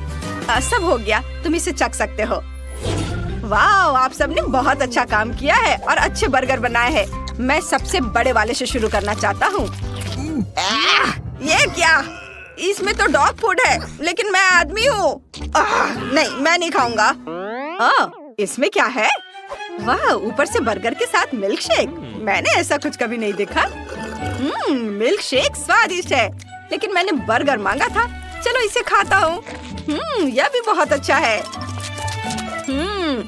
S1: सब हो गया। तुम इसे चख सकते हो। वाह, आप सबने बहुत अच्छा काम किया है और अच्छे बर्गर बनाए हैं। मैं सबसे बड़े वाले से शुरू करना चाहता हूँ। ये क्या? इसमें तो डॉग फूड है, लेकिन मैं आदमी हूँ। नहीं, मैं नहीं खाऊंगा। इसमें क्या है? वाह, ऊपर से बर्गर के साथ मिल्क शेक। मैंने ऐसा कुछ कभी नहीं देखा। मिल्क शेक स्वादिष्ट है, लेकिन मैंने बर्गर मांगा था। चलो इसे खाता हूँ। यह भी बहुत अच्छा है।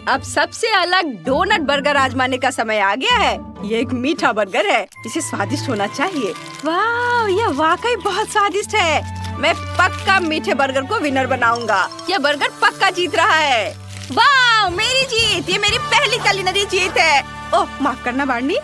S1: अब सबसे अलग डोनट बर्गर आजमाने का समय आ गया है। ये एक मीठा बर्गर है। इसे स्वादिष्ट होना चाहिए। वाह, यह वाकई बहुत स्वादिष्ट है। मैं पक्का मीठे बर्गर को विनर बनाऊंगा। ये बर्गर पक्का जीत रहा है। वाह, मेरी जीत! ये मेरी पहली कुलिनरी जीत है। ओह, माफ करना बार्नी,